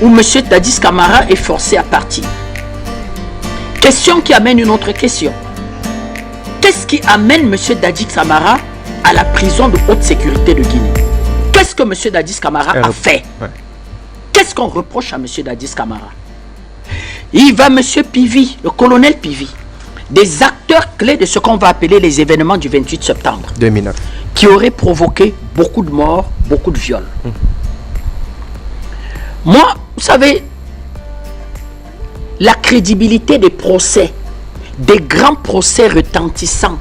où M. Dadis Camara est forcé à partir. Question qui amène une autre question. Qu'est-ce qui amène M. Dadis Camara à la prison de haute sécurité de Guinée? Qu'est-ce que M. Dadis Camara a fait? Qu'est-ce qu'on reproche à M. Dadis Camara? Il va M. Pivi, le colonel Pivi, des acteurs clés de ce qu'on va appeler les événements du 28 septembre 2009, qui auraient provoqué beaucoup de morts, beaucoup de viols. Moi, vous savez, la crédibilité des procès, des grands procès retentissants,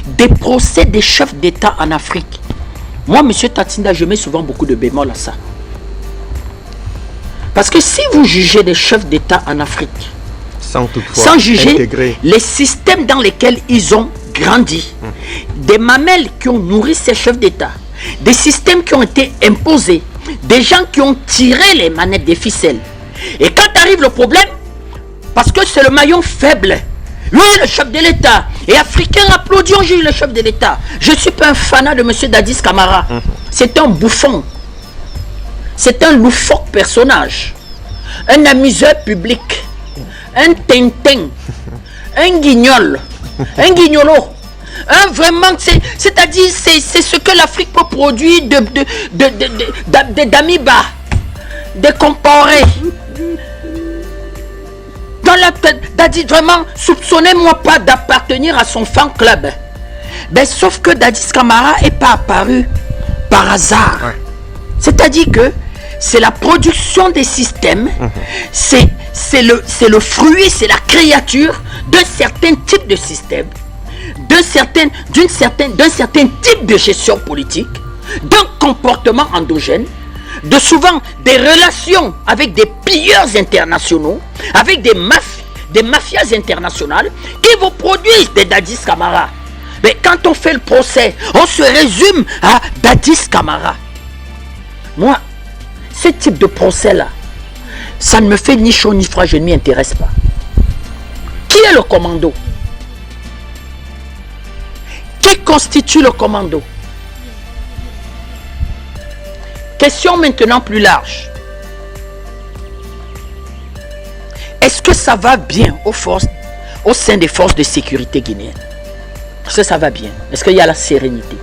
des procès des chefs d'État en Afrique. Moi, M. Tatinda, je mets souvent beaucoup de bémol à ça. Parce que si vous jugez des chefs d'État en Afrique, sans juger intégrer les systèmes dans lesquels ils ont grandi, des mamelles qui ont nourri ces chefs d'État, des systèmes qui ont été imposés, des gens qui ont tiré les manettes des ficelles. Et quand arrive le problème, parce que c'est le maillon faible, lui le chef de l'État, et Africains applaudissent le chef de l'État. Je ne suis pas un fanat de M. Dadis Camara. C'est un bouffon. C'est un loufoque personnage. Un amuseur public. Un tintin. Un guignol. Un guignolo. Un vraiment, c'est-à-dire, c'est ce que l'Afrique peut produire d'amiba, de comparé. Dans la Dadis, vraiment, soupçonnez-moi pas d'appartenir à son fan club. Ben, sauf que Dadis Camara n'est pas apparu par hasard. C'est-à-dire que c'est la production des systèmes, c'est le fruit, c'est la créature d'un certain type de système, d'un certain type de gestion politique, d'un comportement endogène, de souvent des relations avec des pilleurs internationaux, avec des mafias internationales qui vous produisent des Dadis Camara. Mais quand on fait le procès, on se résume à Dadis Camara. Moi, ce type de procès-là, ça ne me fait ni chaud ni froid, je ne m'y intéresse pas. Qui est le commando? Qui constitue le commando? Question maintenant plus large. Est-ce que ça va bien au sein des forces de sécurité guinéennes? Est-ce que ça va bien? Est-ce qu'il y a la sérénité?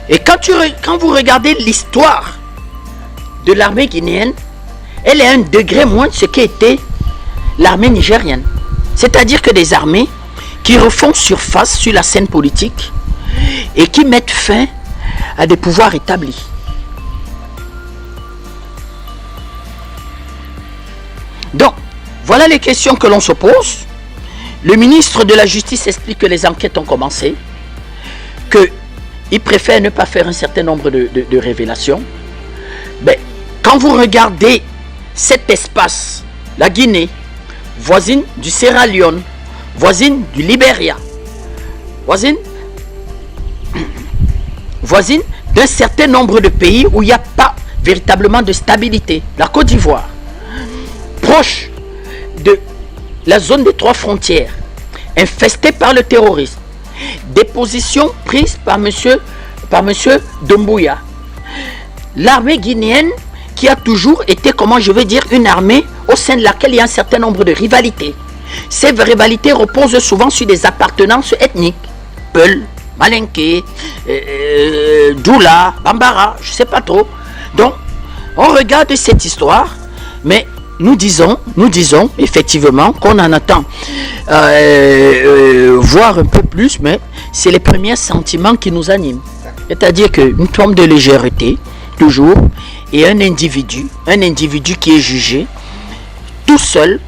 Et quand vous regardez l'histoire de l'armée guinéenne, elle est à un degré moins de ce qu'était l'armée nigérienne. C'est-à-dire que des armées qui refont surface sur la scène politique et qui mettent fin à des pouvoirs établis. Donc, voilà les questions que l'on se pose. Le ministre de la Justice explique que les enquêtes ont commencé, qu'il préfère ne pas faire un certain nombre de révélations. Mais quand vous regardez cet espace, la Guinée, voisine du Sierra Leone, voisine du Libéria, voisine d'un certain nombre de pays où il n'y a pas véritablement de stabilité. La Côte d'Ivoire, proche de la zone des 3 frontières, infestée par le terrorisme, des positions prises par monsieur Doumbouya. L'armée guinéenne qui a toujours été, comment je vais dire, une armée au sein de laquelle il y a un certain nombre de rivalités. Ces rivalités reposent souvent sur des appartenances ethniques. Peul, Malinké, Doula, Bambara, je ne sais pas trop. Donc, on regarde cette histoire, mais nous disons effectivement qu'on en attend voir un peu plus, mais c'est les premiers sentiments qui nous animent. C'est-à-dire qu'une forme de légèreté, toujours, et un individu qui est jugé tout seul,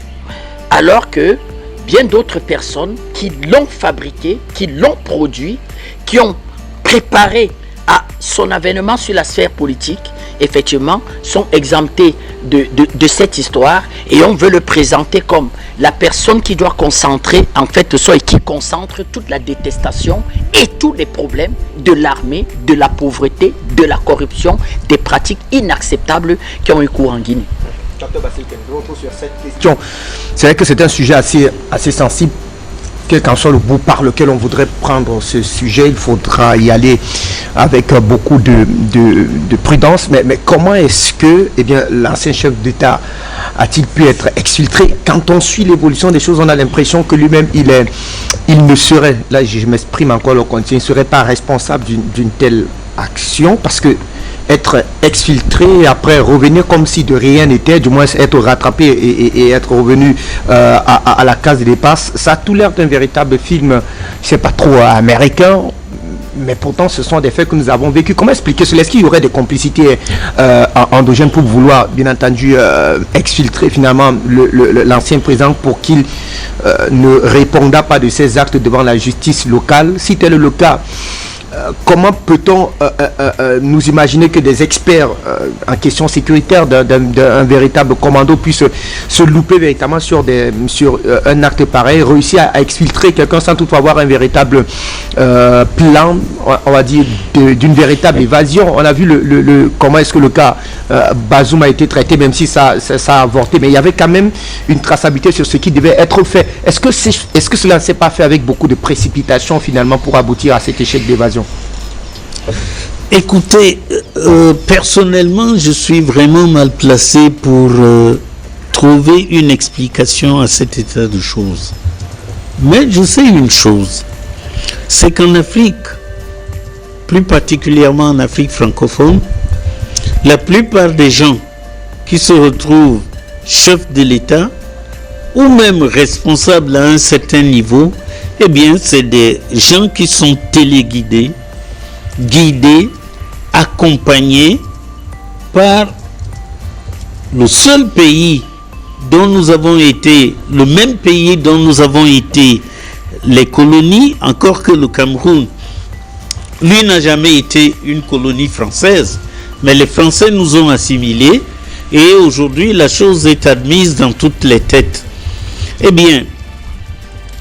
alors que bien d'autres personnes qui l'ont fabriqué, qui l'ont produit, qui ont préparé à son avènement sur la sphère politique, effectivement, sont exemptés de cette histoire, et on veut le présenter comme la personne qui doit concentrer, en fait, et qui concentre toute la détestation et tous les problèmes de l'armée, de la pauvreté, de la corruption, des pratiques inacceptables qui ont eu cours en Guinée. Sur cette question, c'est vrai que c'est un sujet assez sensible. quel qu'en soit le bout par lequel on voudrait prendre ce sujet, il faudra y aller avec beaucoup de prudence. Mais comment est-ce que l'ancien chef d'État a-t-il pu être exfiltré? Quand on suit l'évolution des choses, on a l'impression que lui-même, il ne serait, là je m'exprime encore le contenu, il ne serait pas responsable d'une telle action, parce que être exfiltré et après revenir comme si de rien n'était, du moins être rattrapé et être revenu à la case de départ, ça a tout l'air d'un véritable film, je sais pas trop, américain, mais pourtant ce sont des faits que nous avons vécu. Comment expliquer cela? Est-ce qu'il y aurait des complicités endogènes pour vouloir, bien entendu, exfiltrer finalement l'ancien président pour qu'il ne répondât pas de ses actes devant la justice locale? Si tel est le cas, comment peut-on nous imaginer que des experts en question sécuritaire d'un véritable commando puissent se louper véritablement sur un acte pareil, réussir à exfiltrer quelqu'un sans toutefois avoir un véritable plan, on va dire, d'une véritable évasion? On a vu comment est-ce que le cas Bazoum a été traité, même si ça a avorté, mais il y avait quand même une traçabilité sur ce qui devait être fait. Est-ce que cela ne s'est pas fait avec beaucoup de précipitation finalement pour aboutir à cet échec d'évasion? Écoutez, personnellement, je suis vraiment mal placé pour trouver une explication à cet état de choses. Mais je sais une chose, c'est qu'en Afrique, plus particulièrement en Afrique francophone, la plupart des gens qui se retrouvent chefs de l'État ou même responsables à un certain niveau, eh bien, c'est des gens qui sont téléguidés, guidés, accompagnés par le seul pays dont nous avons été, le même pays dont nous avons été les colonies, encore que le Cameroun, lui n'a jamais été une colonie française, mais les Français nous ont assimilés et aujourd'hui la chose est admise dans toutes les têtes. Eh bien,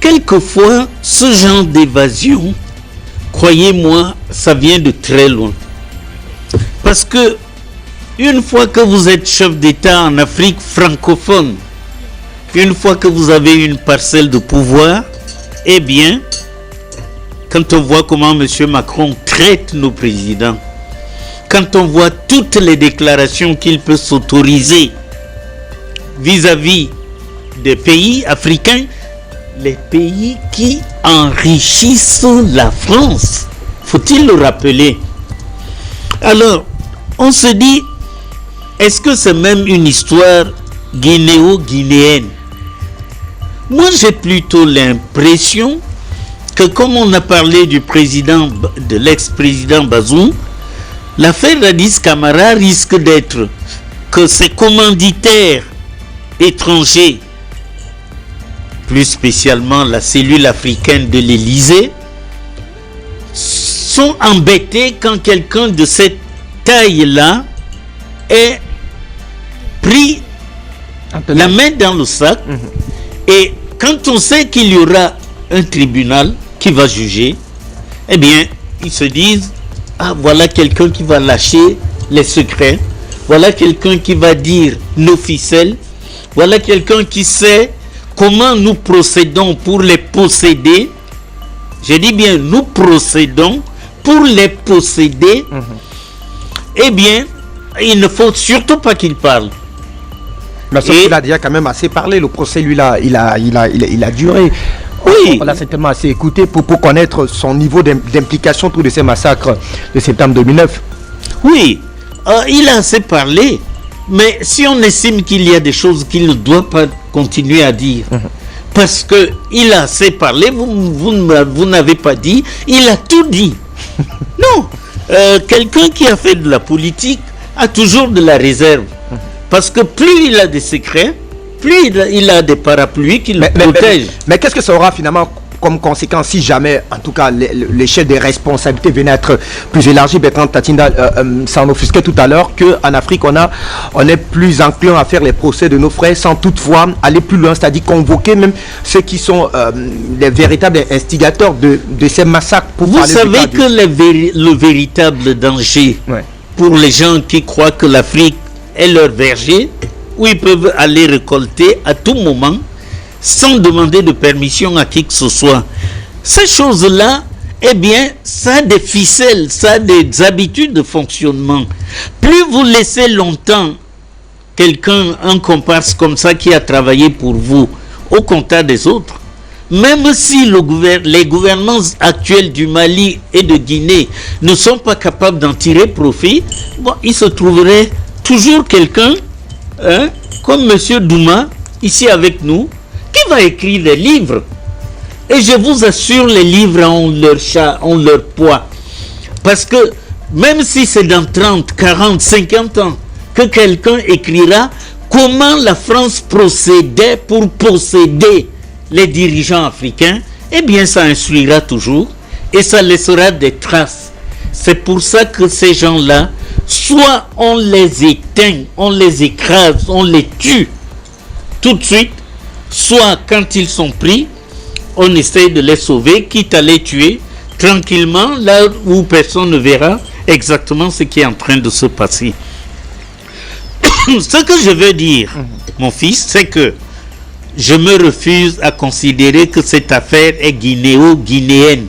quelquefois, ce genre d'évasion, croyez-moi, ça vient de très loin. Parce que, une fois que vous êtes chef d'État en Afrique francophone, une fois que vous avez une parcelle de pouvoir, eh bien, quand on voit comment M. Macron traite nos présidents, quand on voit toutes les déclarations qu'il peut s'autoriser vis-à-vis des pays africains, les pays qui enrichissent la France, faut-il le rappeler. Alors, on se dit, est-ce que c'est même une histoire guinéo-guinéenne? Moi, j'ai plutôt l'impression que, comme on a parlé du président, de l'ex-président Bazoum, l'affaire Dadis Camara risque d'être que ces commanditaires étrangers, plus spécialement la cellule africaine de l'Élysée, sont embêtés quand quelqu'un de cette taille-là est pris la main dans le sac. Et quand on sait qu'il y aura un tribunal qui va juger, eh bien, ils se disent, ah, voilà quelqu'un qui va lâcher les secrets, voilà quelqu'un qui va dire nos ficelles, voilà quelqu'un qui sait comment nous procédons pour les posséder. Je dis bien, nous procédons pour les posséder. Eh bien, il ne faut surtout pas qu'il parle. Mais sauf qu'il a déjà quand même assez parlé. Le procès, lui, là, il a duré. Oui. On l'a certainement assez écouté pour connaître son niveau d'implication tous de ces massacres de septembre 2009. Oui, il a assez parlé. Mais si on estime qu'il y a des choses qu'il ne doit pas continuer à dire, parce qu'il a assez parlé, vous n'avez pas dit, il a tout dit. Non, quelqu'un qui a fait de la politique a toujours de la réserve. Parce que plus il a des secrets, plus il a des parapluies qui le protègent. Mais qu'est-ce que ça aura finalement comme conséquence si jamais, en tout cas, l'échelle des responsabilités venait à être plus élargie? Bertrand Tatinda s'en offusquait tout à l'heure qu'en Afrique, on est plus enclin à faire les procès de nos frères sans toutefois aller plus loin, c'est-à-dire convoquer même ceux qui sont les véritables instigateurs de ces massacres. Vous savez que le véritable danger pour les gens qui croient que l'Afrique est leur verger, où ils peuvent aller récolter à tout moment, sans demander de permission à qui que ce soit. Ces choses-là, eh bien, ça a des ficelles, ça a des habitudes de fonctionnement. Plus vous laissez longtemps quelqu'un, un comparse comme ça qui a travaillé pour vous, au contact des autres, même si les gouvernements actuels du Mali et de Guinée ne sont pas capables d'en tirer profit, bon, il se trouverait toujours quelqu'un, hein, comme M. Douma, ici avec nous, qui va écrire des livres. Et je vous assure, les livres ont leur poids. Parce que même si c'est dans 30, 40, 50 ans que quelqu'un écrira comment la France procédait pour posséder les dirigeants africains, eh bien ça instruira toujours et ça laissera des traces. C'est pour ça que ces gens-là, soit on les éteint, on les écrase, on les tue tout de suite, soit quand ils sont pris, on essaie de les sauver, quitte à les tuer tranquillement, là où personne ne verra exactement ce qui est en train de se passer. Ce que je veux dire, mon fils, c'est que je me refuse à considérer que cette affaire est guinéo-guinéenne.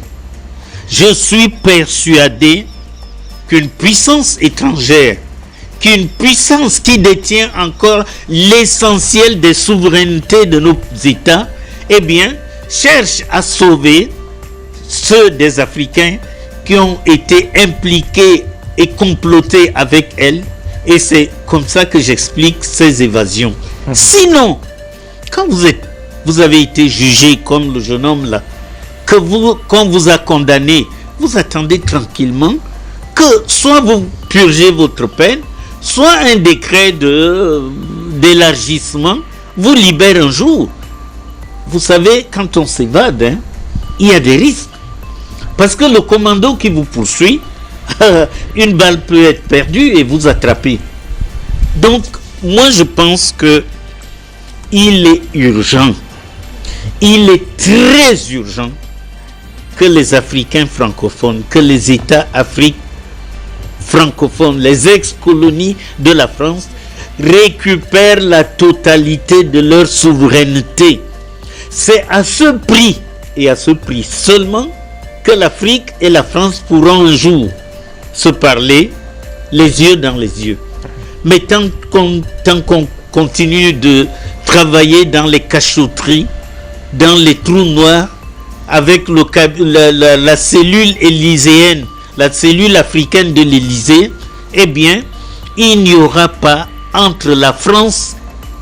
Je suis persuadé qu'une puissance étrangère, qu'une puissance qui détient encore l'essentiel des souverainetés de nos États, eh bien, cherche à sauver ceux des Africains qui ont été impliqués et complotés avec elle. Et c'est comme ça que j'explique ces évasions. Sinon, quand vous avez été jugé comme le jeune homme là, qu'on vous a condamné, vous attendez tranquillement que soit vous purgez votre peine, soit un décret d'élargissement vous libère un jour. Vous savez, quand on s'évade, hein, il y a des risques. Parce que le commando qui vous poursuit, une balle peut être perdue et vous attraper. Donc, moi je pense que il est urgent, il est très urgent que les Africains francophones, que les États Afrique francophones, les ex-colonies de la France récupèrent la totalité de leur souveraineté. C'est à ce prix et à ce prix seulement que l'Afrique et la France pourront un jour se parler les yeux dans les yeux. Mais tant qu'on continue de travailler dans les cachotteries, dans les trous noirs, avec la cellule élyséenne, la cellule africaine de l'Élysée, eh bien, il n'y aura pas entre la France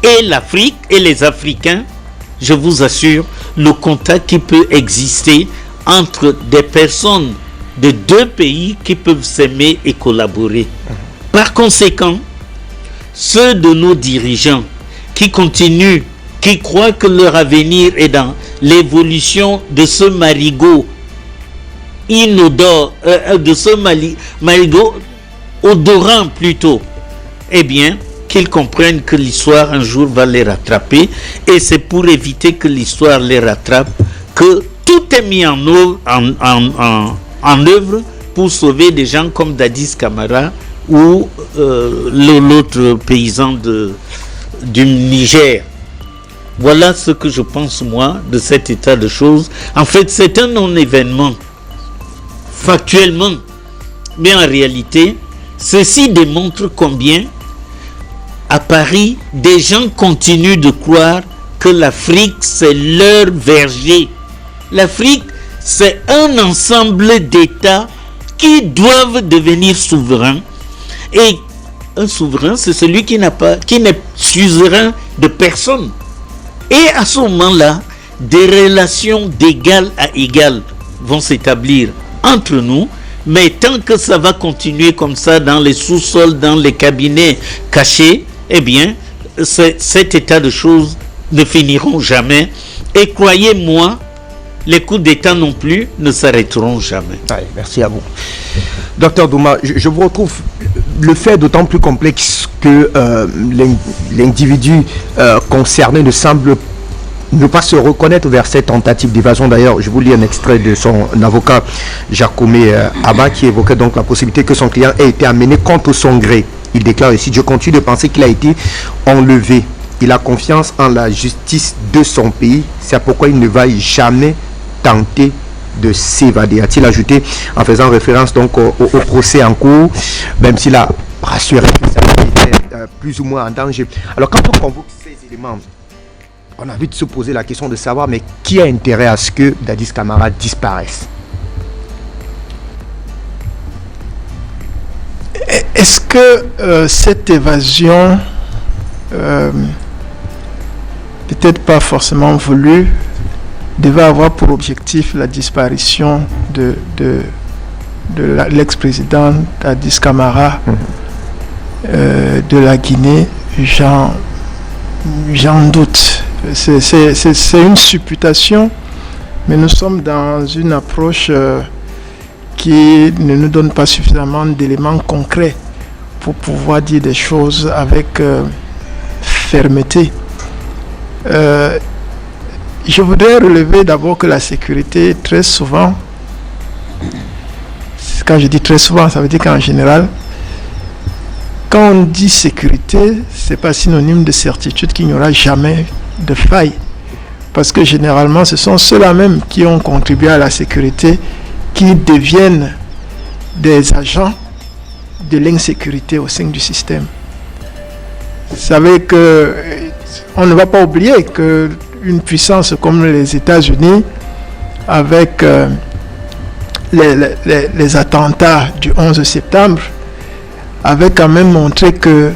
et l'Afrique et les Africains, je vous assure, le contact qui peut exister entre des personnes de deux pays qui peuvent s'aimer et collaborer. Par conséquent, ceux de nos dirigeants qui continuent, qui croient que leur avenir est dans l'évolution de ce marigot inodore, de ce marigot odorant plutôt, eh bien, qu'ils comprennent que l'histoire un jour va les rattraper, et c'est pour éviter que l'histoire les rattrape que tout est mis en œuvre pour sauver des gens comme Dadis Camara ou l'autre paysan du Niger. Voilà ce que je pense moi de cet état de choses. En fait, c'est un non-événement factuellement, mais en réalité, ceci démontre combien à Paris, des gens continuent de croire que l'Afrique c'est leur verger. L'Afrique c'est un ensemble d'États qui doivent devenir souverains. Et un souverain, c'est celui qui n'est suzerain de personne. Et à ce moment-là, des relations d'égal à égal vont s'établir entre nous, mais tant que ça va continuer comme ça dans les sous-sols, dans les cabinets cachés, eh bien, cet état de choses ne finiront jamais. Et croyez-moi, les coups d'État non plus ne s'arrêteront jamais. Allez, merci à vous. Docteur Douma, je vous retrouve. Le fait d'autant plus complexe que l'individu concerné ne semble ne pas se reconnaître vers cette tentative d'évasion. D'ailleurs, je vous lis un extrait de son avocat, Jacomé Abba, qui évoquait donc la possibilité que son client ait été amené contre son gré. Il déclare ici: je continue de penser qu'il a été enlevé il a confiance en la justice de son pays. C'est pourquoi il ne va jamais tenter de s'évader, a-t-il ajouté en faisant référence donc au procès en cours, même s'il a rassuré que ça était plus ou moins en danger. Alors quand on convoque ces éléments, on a envie de se poser la question de savoir, mais qui a intérêt à ce que Dadis Camara disparaisse? Est-ce que cette évasion, peut-être pas forcément voulue, devait avoir pour objectif la disparition de l'ex-président Dadis Camara de la Guinée? J'en doute. C'est une supputation, mais nous sommes dans une approche qui ne nous donne pas suffisamment d'éléments concrets pour pouvoir dire des choses avec fermeté. Je voudrais relever d'abord que la sécurité, très souvent, quand je dis très souvent, ça veut dire qu'en général, quand on dit sécurité, c'est pas synonyme de certitude qu'il n'y aura jamais de faille. Parce que généralement, ce sont ceux-là même qui ont contribué à la sécurité qui deviennent des agents de l'insécurité au sein du système. Vous savez que on ne va pas oublier que une puissance comme les États-Unis, avec les attentats du 11 septembre, avait quand même montré que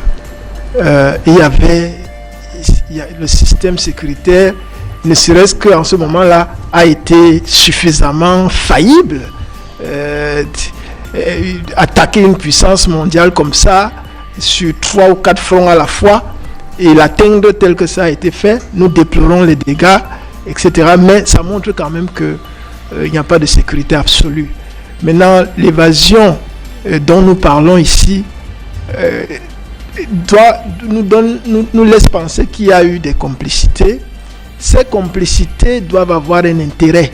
le système sécuritaire, ne serait-ce qu'en ce moment-là, a été suffisamment faillible. Attaquer une puissance mondiale comme ça, sur 3 ou 4 fronts à la fois, et l'atteindre tel que ça a été fait, nous déplorons les dégâts, etc. Mais ça montre quand même qu'il n'y a pas de sécurité absolue. Maintenant, l'évasion dont nous parlons ici nous laisse penser qu'il y a eu des complicités. Ces complicités doivent avoir un intérêt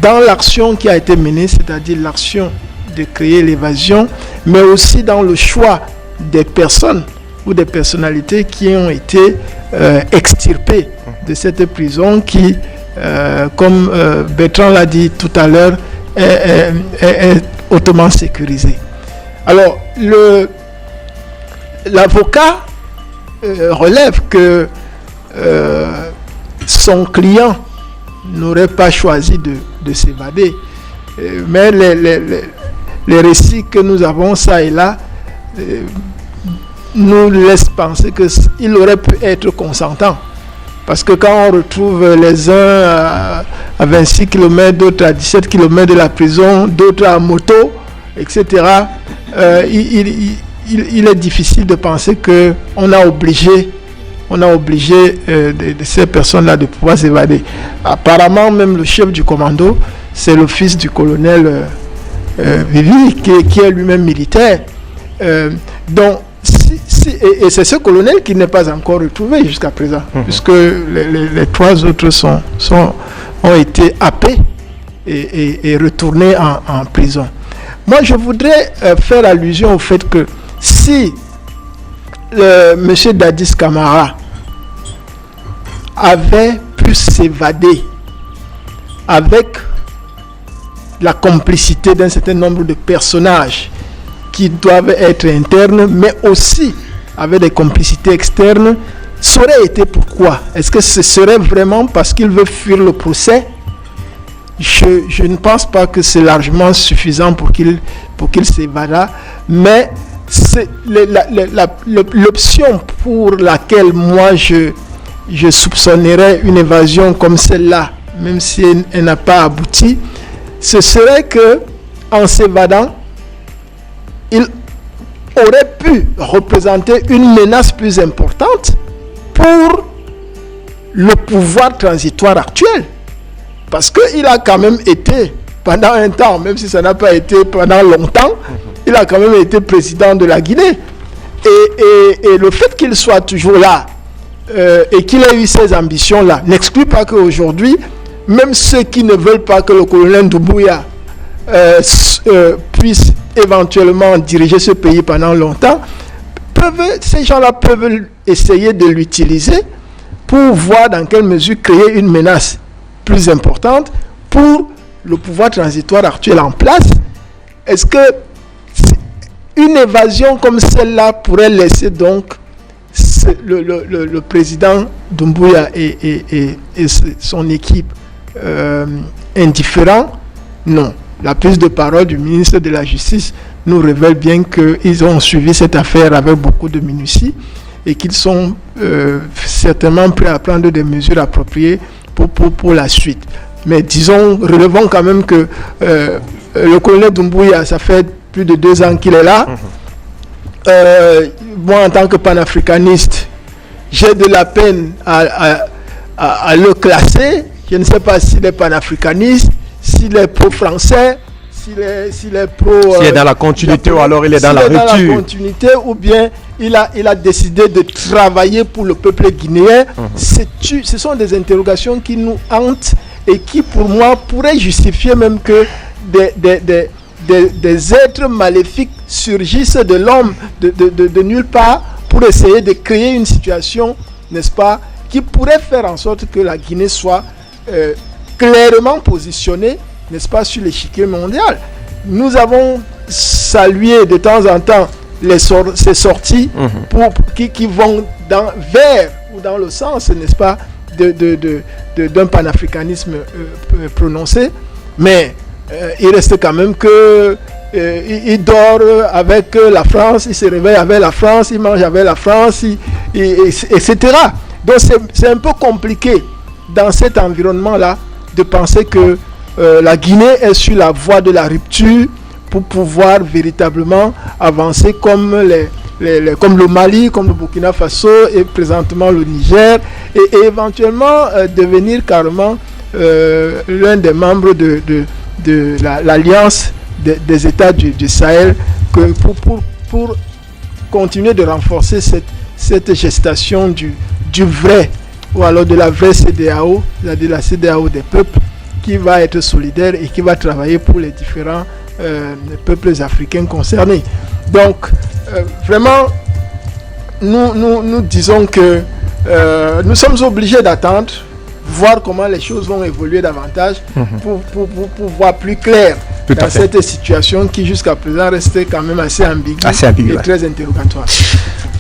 dans l'action qui a été menée, c'est-à-dire l'action de créer l'évasion, mais aussi dans le choix des personnes ou des personnalités qui ont été extirpées de cette prison qui, comme Bertrand l'a dit tout à l'heure, est hautement sécurisée. Alors, l'avocat relève que son client n'aurait pas choisi de s'évader, mais les récits que nous avons ça et là nous laissent penser qu'il aurait pu être consentant, parce que quand on retrouve les uns à 26 km, d'autres à 17 km de la prison, d'autres à moto, etc., il est difficile de penser qu'on a obligé de ces personnes-là de pouvoir s'évader. Apparemment, même le chef du commando, c'est le fils du colonel Vivi, qui est lui-même militaire. Donc, et c'est ce colonel qui n'est pas encore retrouvé jusqu'à présent, puisque les 3 autres ont été happés et retournés en prison. Moi, je voudrais faire allusion au fait que si M. Dadis Camara avait pu s'évader avec la complicité d'un certain nombre de personnages qui doivent être internes, mais aussi avec des complicités externes, ça aurait été pourquoi? Est-ce que ce serait vraiment parce qu'il veut fuir le procès? Je ne pense pas que c'est largement suffisant pour qu'il s'évada, mais c'est l'option pour laquelle moi je soupçonnerais une évasion comme celle-là, même si elle n'a pas abouti, ce serait que en s'évadant, il aurait pu représenter une menace plus importante pour le pouvoir transitoire actuel. Parce qu'il a quand même été, pendant un temps, même si ça n'a pas été pendant longtemps, il a quand même été président de la Guinée. Et le fait qu'il soit toujours là et qu'il ait eu ces ambitions-là n'exclut pas qu'aujourd'hui, même ceux qui ne veulent pas que le colonel Doumbouya puisse éventuellement diriger ce pays pendant longtemps, ces gens-là peuvent essayer de l'utiliser pour voir dans quelle mesure créer une menace plus importante pour le pouvoir transitoire actuel en place. Est-ce que une évasion comme celle-là pourrait laisser donc le président Doumbouya et son équipe indifférents? Non. La prise de parole du ministre de la Justice nous révèle bien qu'ils ont suivi cette affaire avec beaucoup de minutie et qu'ils sont certainement prêts à prendre des mesures appropriées pour la suite. Mais disons, relevons quand même que le colonel Doumbouya, ça fait plus de 2 ans qu'il est là. Moi, en tant que panafricaniste, j'ai de la peine à le classer. Je ne sais pas s'il est panafricaniste, s'il est pro-français, s'il est pro... S'il est dans la continuité ou alors il est dans la rupture. Dans la continuité ou bien il a décidé de travailler pour le peuple guinéen. Ce sont des interrogations qui nous hantent et qui, pour moi, pourraient justifier même que des êtres maléfiques surgissent de l'homme de nulle part pour essayer de créer une situation, n'est-ce pas, qui pourrait faire en sorte que la Guinée soit clairement positionnée, n'est-ce pas, sur l'échiquier mondial. Nous avons salué de temps en temps ces sorties qui vont vers ou dans le sens, n'est-ce pas, d'un panafricanisme prononcé, mais il reste quand même que il dort avec la France, il se réveille avec la France, il mange avec la France, etc. Donc c'est un peu compliqué dans cet environnement-là de penser que la Guinée est sur la voie de la rupture pour pouvoir véritablement avancer comme comme le Mali, comme le Burkina Faso et présentement le Niger, et éventuellement devenir carrément l'un des membres de l'alliance des États du Sahel, pour continuer de renforcer cette gestation du vrai, ou alors de la vraie CEDEAO, c'est-à-dire la CEDEAO des peuples, qui va être solidaire et qui va travailler pour les différents peuples africains concernés. Donc, vraiment, nous disons que nous sommes obligés d'attendre, voir comment les choses vont évoluer davantage pour voir plus clair dans cette situation qui jusqu'à présent restait quand même assez ambiguë et très interrogatoire.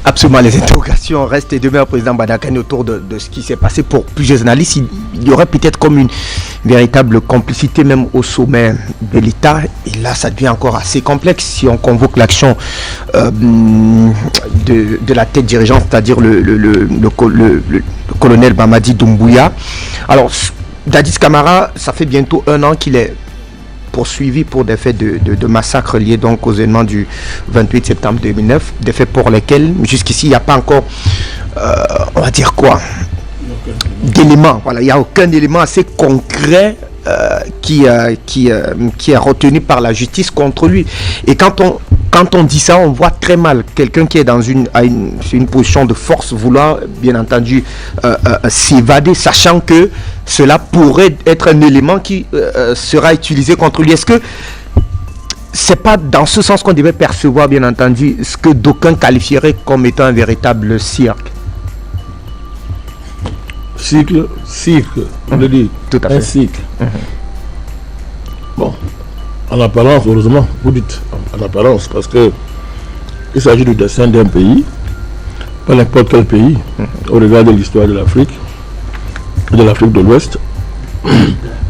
Absolument, les interrogations restent. Et demain, le président Badakani, autour de ce qui s'est passé pour plusieurs analystes, il y aurait peut-être comme une véritable complicité même au sommet de l'État. Et là, ça devient encore assez complexe si on convoque l'action de la tête dirigeante, c'est-à-dire le colonel Mamadi Doumbouya. Alors, Dadis Camara, ça fait bientôt 1 an qu'il est poursuivi pour des faits de massacre liés donc aux événements du 28 septembre 2009, des faits pour lesquels jusqu'ici il n'y a pas encore, on va dire quoi, d'éléments. Voilà, il n'y a aucun élément assez concret qui est retenu par la justice contre lui. Et quand on dit ça, on voit très mal quelqu'un qui est dans une position de force vouloir bien entendu s'évader, sachant que cela pourrait être un élément qui sera utilisé contre lui. Est-ce que c'est pas dans ce sens qu'on devait percevoir bien entendu ce que d'aucuns qualifieraient comme étant un véritable cirque? Cycle, on le dit, tout à fait. Un cycle. Bon, en apparence, heureusement, vous dites en apparence, parce que il s'agit du destin d'un pays, pas n'importe quel pays, au regard de l'histoire de l'Afrique, de l'Afrique de l'Ouest.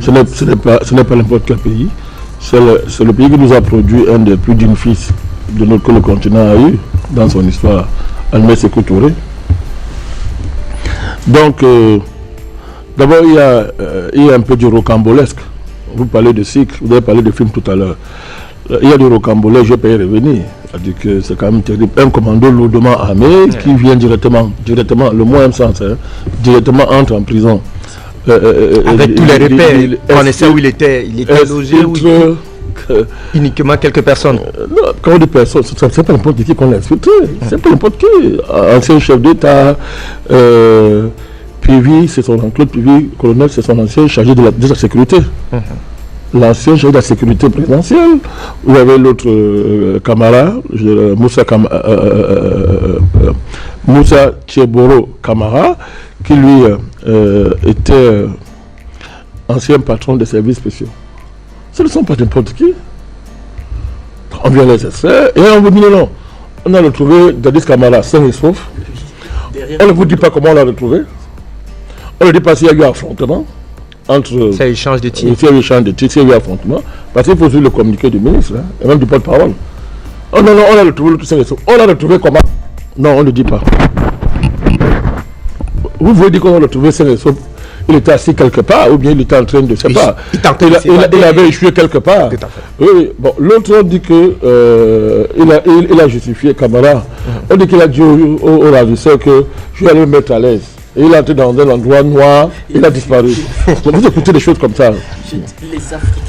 Ce n'est pas n'importe quel pays, c'est le pays qui nous a produit un des plus dignes fils que le continent a eu dans son histoire, Almé Sékou Touré. Donc, d'abord, il y a un peu du rocambolesque. Vous parlez de cycle, vous avez parlé de film tout à l'heure. Il y a du rocambolesque, je peux y revenir. C'est-à-dire que c'est quand même terrible. Un commando lourdement armé qui vient directement, le mot même sens, directement entre en prison. Avec tous les repères, on connaissait où il était logé, uniquement quelques personnes. Non, quand on dit personnes, c'est pas n'importe qui qu'on l'a expliqué. C'est pas n'importe qui. Ancien chef d'État, Pivi, c'est son Claude Pivi, colonel, c'est son ancien chargé de la sécurité. l'ancien chef de la sécurité présidentielle. Vous avez l'autre Camara, Moussa Tcheboro Camara, qui lui était ancien patron des services spéciaux. Ce ne sont pas n'importe qui. On vient les extraire et on vous dit non. On a retrouvé Dadis Camara sain et sauf. On ne vous dit pas comment on l'a retrouvé. On ne dit pas s'il y a eu affrontement entre. C'est échange de tirs. S'il y a eu échange de tirs, s'il y a eu affrontement. Parce qu'il faut suivre le communiqué du ministre, hein, et même du porte-parole. Oh non, on l'a retrouvé tout sain et sauf. On l'a retrouvé comment? Non, on ne dit pas. Vous voulez dire qu'on l'a retrouvé sain et sauf? Il était assis quelque part, ou bien il était en train de, je sais pas, il avait échoué quelque part. Oui, bon, l'autre dit que il a justifié Camara. On dit qu'il a dit au ravisseur que je vais aller me mettre à l'aise. Et il est entré dans un endroit noir, il a disparu. Vous écoutez des choses comme ça.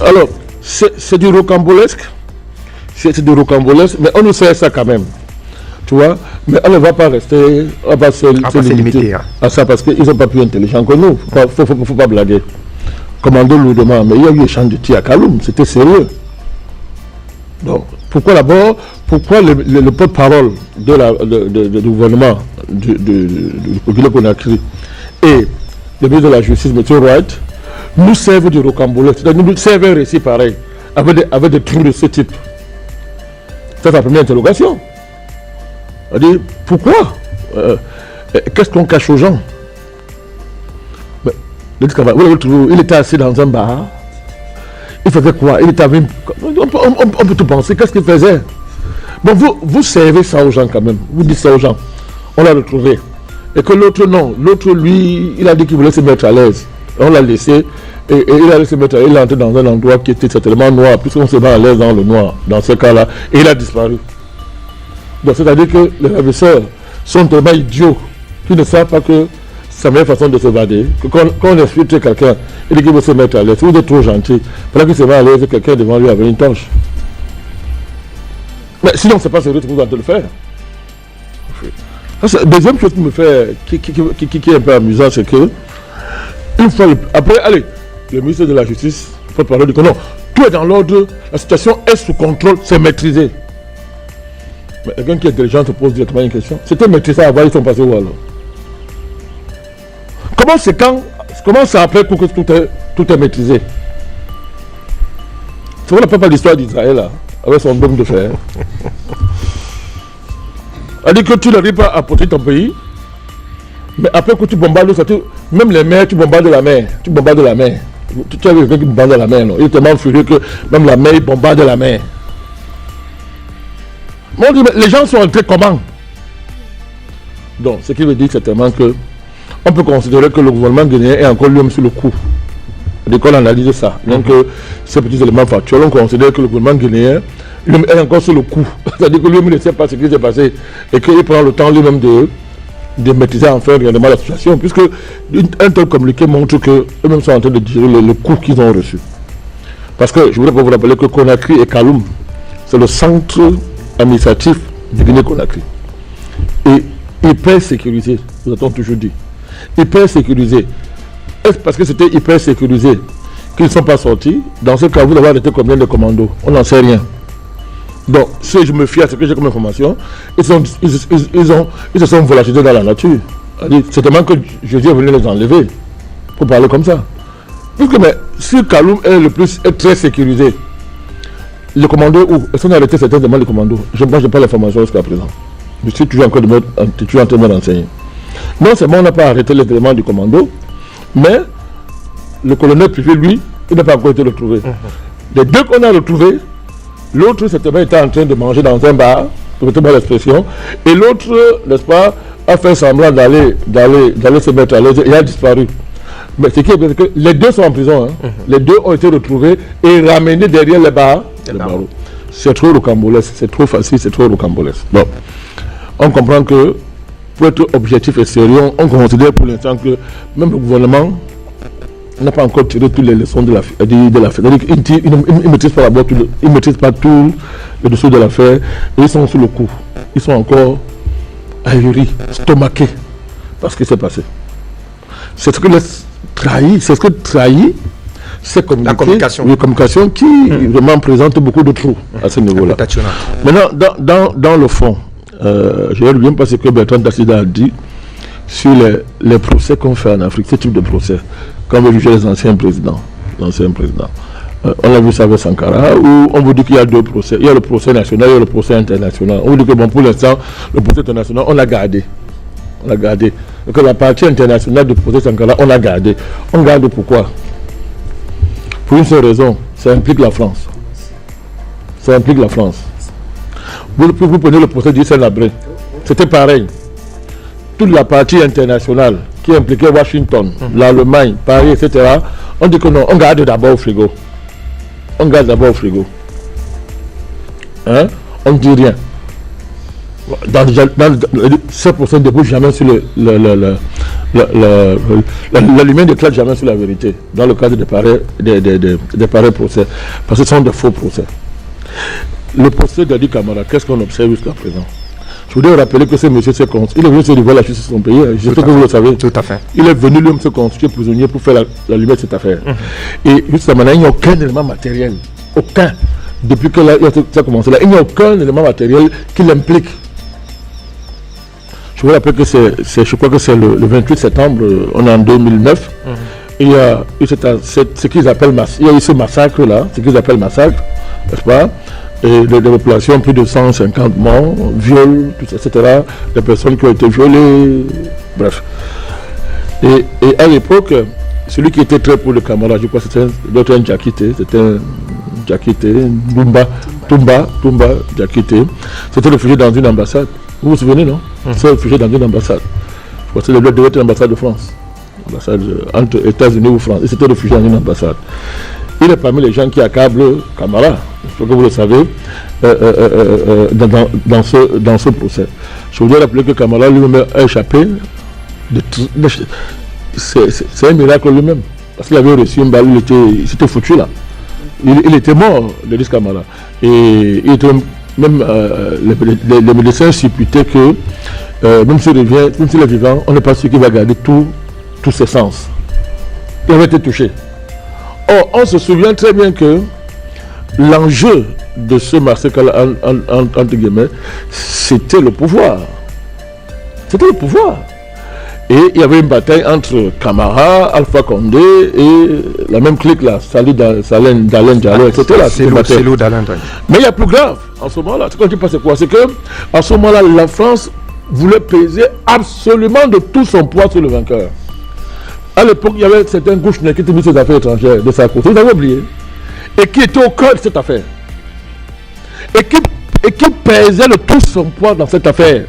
Alors, c'est du rocambolesque. C'est du rocambolesque, mais on nous sait ça quand même. Tu vois, mais on ne va pas rester, on va pas se limiter à ça parce qu'ils sont pas plus intelligents que nous. Faut pas blaguer. Commando lourdement, mais il y a eu échange de tirs à Kaloum, c'était sérieux. Donc, pourquoi d'abord, le porte-parole du gouvernement du Guinée-Conakry et le ministre de la Justice, M. Wright, nous servent du rocambolesque, c'est-à-dire nous servent un récit pareil, avec des trucs de ce type. C'est la première interrogation. On dit, pourquoi qu'est-ce qu'on cache aux gens? Il était assis dans un bar. Il faisait quoi? Il était avec... on peut tout penser. Qu'est-ce qu'il faisait? Bon, vous servez ça aux gens quand même. Vous dites ça aux gens. On l'a retrouvé. Et que l'autre, non. L'autre, lui, il a dit qu'il voulait se mettre à l'aise. On l'a laissé. Et il allait se mettre à l'aise. Il est entré dans un endroit qui était certainement noir. Puisqu'on se met à l'aise dans le noir, dans ce cas-là. Et il a disparu. Donc c'est-à-dire que les ravisseurs sont tellement idiots qu'ils ne savent pas que c'est la meilleure façon de s'évader. Quand on insulte quelqu'un, il dit qu'il veut se mettre à l'aise. Si vous êtes trop gentil, pendant qu'il se met à l'aise, quelqu'un devant lui avec une torche. Mais sinon, c'est pas sérieux que vous allez le faire. La deuxième chose qui me fait, qui est un peu amusant, c'est que, une fois, après, allez, le ministre de la Justice, il faut parler du non, tout est dans l'ordre, la situation est sous contrôle, c'est maîtrisé. Mais quelqu'un qui est intelligent se pose directement une question. C'était maîtrisé avant, ils sont passés où alors? Comment c'est après que tout est maîtrisé? C'est vrai, pas l'histoire d'Israël là, avec son dôme de fer. Elle dit que tu n'arrives pas à protéger ton pays, mais après que tu bombardes, même les mers, tu bombardes la mer. Tu bombardes la mer. Tu as vu quelqu'un qui bombarde la mer, non? Il est tellement furieux que même la mer, il bombarde la mer. On dit, mais les gens sont entrés comment? Donc, ce qui veut dire certainement que on peut considérer que le gouvernement guinéen est encore lui-même sur le coup. Dès qu'on analyse ça, donc ces petits éléments factuels, on considère que le gouvernement guinéen lui-même est encore sur le coup. C'est-à-dire que lui-même ne sait pas ce qui s'est passé et qu'il prend le temps lui-même de maîtriser enfin réellement la situation, puisque un tel communiqué montre qu'eux-mêmes sont en train de digérer le coup qu'ils ont reçu. Parce que je voudrais vous rappeler que Conakry et Kaloum, c'est le centre administratif du Guinée-Conakry. Et hyper sécurisé, nous avons toujours dit. Hyper sécurisé. Est-ce parce que c'était hyper sécurisé qu'ils ne sont pas sortis? Dans ce cas, vous avez arrêté combien de commandos? On n'en sait rien. Donc, si je me fie à ce que j'ai comme information, ils se sont volatilisés dans la nature. C'est tellement que Jésus est venu les enlever. Pour parler comme ça. Puisque, mais, si Kaloum est très sécurisé, les commandos où? Est-ce qu'on a arrêté certainement les commandos? Moi, je n'ai pas l'information jusqu'à présent. Je suis toujours en train de me renseigner. Non seulement on n'a pas arrêté les éléments du commando, mais le colonel privé, lui, il n'a pas encore été retrouvé. Les deux qu'on a retrouvés, l'autre, certainement, était en train de manger dans un bar, permettez-moi l'expression, et l'autre, n'est-ce pas, a fait semblant d'aller se mettre à l'aise et a disparu. Mais ce qui est bien, c'est que les deux sont en prison. Hein. Les deux ont été retrouvés et ramenés derrière les barreaux. C'est trop rocambolesque, c'est trop facile, c'est trop rocambolesque. Bon, on comprend que pour être objectif et sérieux, on considère pour l'instant que même le gouvernement n'a pas encore tiré toutes les leçons de l'affaire. Il ne maîtrise pas tout le dessous de l'affaire. Ils sont sur le coup. Ils sont encore ahuris, stomaqués par ce qui s'est passé. C'est ce que trahit c'est La communication. Oui, communication qui vraiment présente beaucoup de trous à ce niveau-là. Maintenant, dans le fond, je ne reviens pas ce que Bertrand Tassida a dit sur les procès qu'on fait en Afrique, ce type de procès, quand on veut juger les anciens présidents. On a vu ça avec Sankara, où on vous dit qu'il y a deux procès. Il y a le procès national, il y a le procès international. On vous dit que bon, pour l'instant, le procès international, on l'a gardé. Donc la partie internationale du procès Sankara, on l'a gardé. On garde pourquoi? Pour une seule raison, ça implique la France. Vous prenez le procès d'Hissène Habré. C'était pareil. Toute la partie internationale qui impliquait Washington, l'Allemagne, Paris, etc. On dit que non, on garde d'abord au frigo. Hein? On ne dit rien. Ce procès ne débouche jamais sur la lumière n'éclate jamais sur la vérité dans le cadre des pareils procès, parce que ce sont de faux procès. Le procès d'Adi Camara, qu'est-ce qu'on observe jusqu'à présent? Je voudrais rappeler que ce monsieur se constitue. Il est venu se livrer la justice de son pays. J'espère que vous le savez. Tout à fait. Il est venu lui-même se constituer prisonnier pour faire la lumière de cette affaire. Et jusqu'à maintenant, il n'y a aucun élément matériel. Aucun. Depuis que ça a commencé là, il n'y a aucun élément matériel qui l'implique. Je vous rappelle que je crois que c'est le 28 septembre, on est en 2009. Il y a eu ce qu'ils appellent ce massacre-là, n'est-ce pas? Et des populations, plus de 150 morts, viols, tout ça, etc. Des personnes qui ont été violées, bref. Et à l'époque, celui qui était très pour le Camara, je crois que c'était un Diakité, Toumba Diakité, c'était réfugié dans une ambassade. Vous vous souvenez, non? C'est réfugié dans une ambassade. Je crois que c'était l'ambassade de France. Ambassade entre États-Unis ou France. Et c'était réfugié dans une ambassade. Il est parmi les gens qui accablent Camara, je crois que vous le savez, dans ce procès. Je voudrais rappeler que Camara lui-même a échappé. C'est un miracle lui-même. Parce qu'il avait reçu une balle, il s'était foutu là. Il était mort, Denis Camara. Et il était même les médecins supputaient que même s'il est vivant, on n'est pas sûr qu'il va garder tous ses sens. Il avait été touché. Or, on se souvient très bien que l'enjeu de ce massacre, entre guillemets, c'était le pouvoir. Et il y avait une bataille entre Camara, Alpha Condé et la même clique là, Salène d'Alain Diallo, etc. Mais il y a plus grave en ce moment-là. Ce qu'on dit pas, c'est quoi? C'est que en ce moment-là, la France voulait peser absolument de tout son poids sur le vainqueur. À l'époque, il y avait certains gauchenets qui étaient mis ses affaires étrangères de sa côté, vous avez oublié, et qui étaient au cœur de cette affaire. Et qui pesaient de tout son poids dans cette affaire.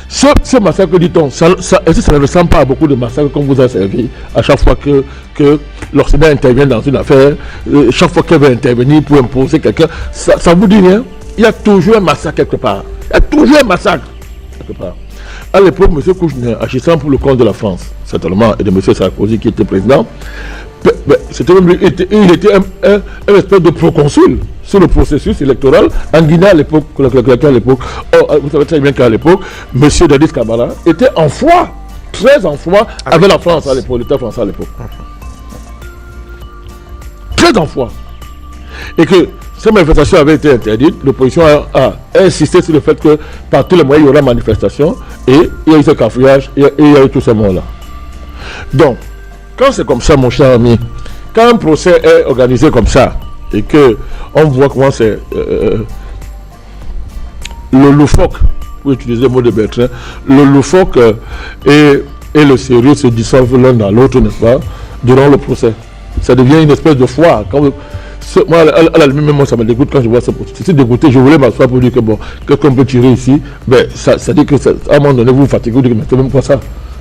Ce massacre, dit-on, ça ne ressemble pas à beaucoup de massacres qu'on vous a servi à chaque fois que l'Occident intervient dans une affaire, chaque fois qu'elle veut intervenir pour imposer quelqu'un, ça vous dit rien? Il y a toujours un massacre quelque part. À l'époque, M. Kouchner, agissant pour le compte de la France, certainement, et de M. Sarkozy qui était président, il était un espèce de proconsul sur le processus électoral en Guinée à l'époque. Vous savez très bien qu'à l'époque, M. Dadis Camara était en foi, très en foi avec la France à l'époque, l'État français à l'époque. Très en foi. Et que ces manifestations avaient été interdites, l'opposition a insisté sur le fait que par tous les moyens il y aura manifestation, et il y a eu ce cafouillage, et il y a eu tous ces morts-là. Donc, quand c'est comme ça, mon cher ami, quand un procès est organisé comme ça, et que on voit comment c'est le loufoque, pour utiliser le mot de Bertrand, le loufoque et le sérieux se dissolvent l'un dans l'autre, n'est-ce pas, durant le procès. Ça devient une espèce de foire. Moi, à la limite, moi, ça me dégoûte quand je vois ça. C'est dégoûté, je voulais m'asseoir pour dire que bon, qu'est-ce qu'on peut tirer ici? Ben, ça dit que à un moment donné, vous vous fatiguez, vous dites, mais c'est même pas ça,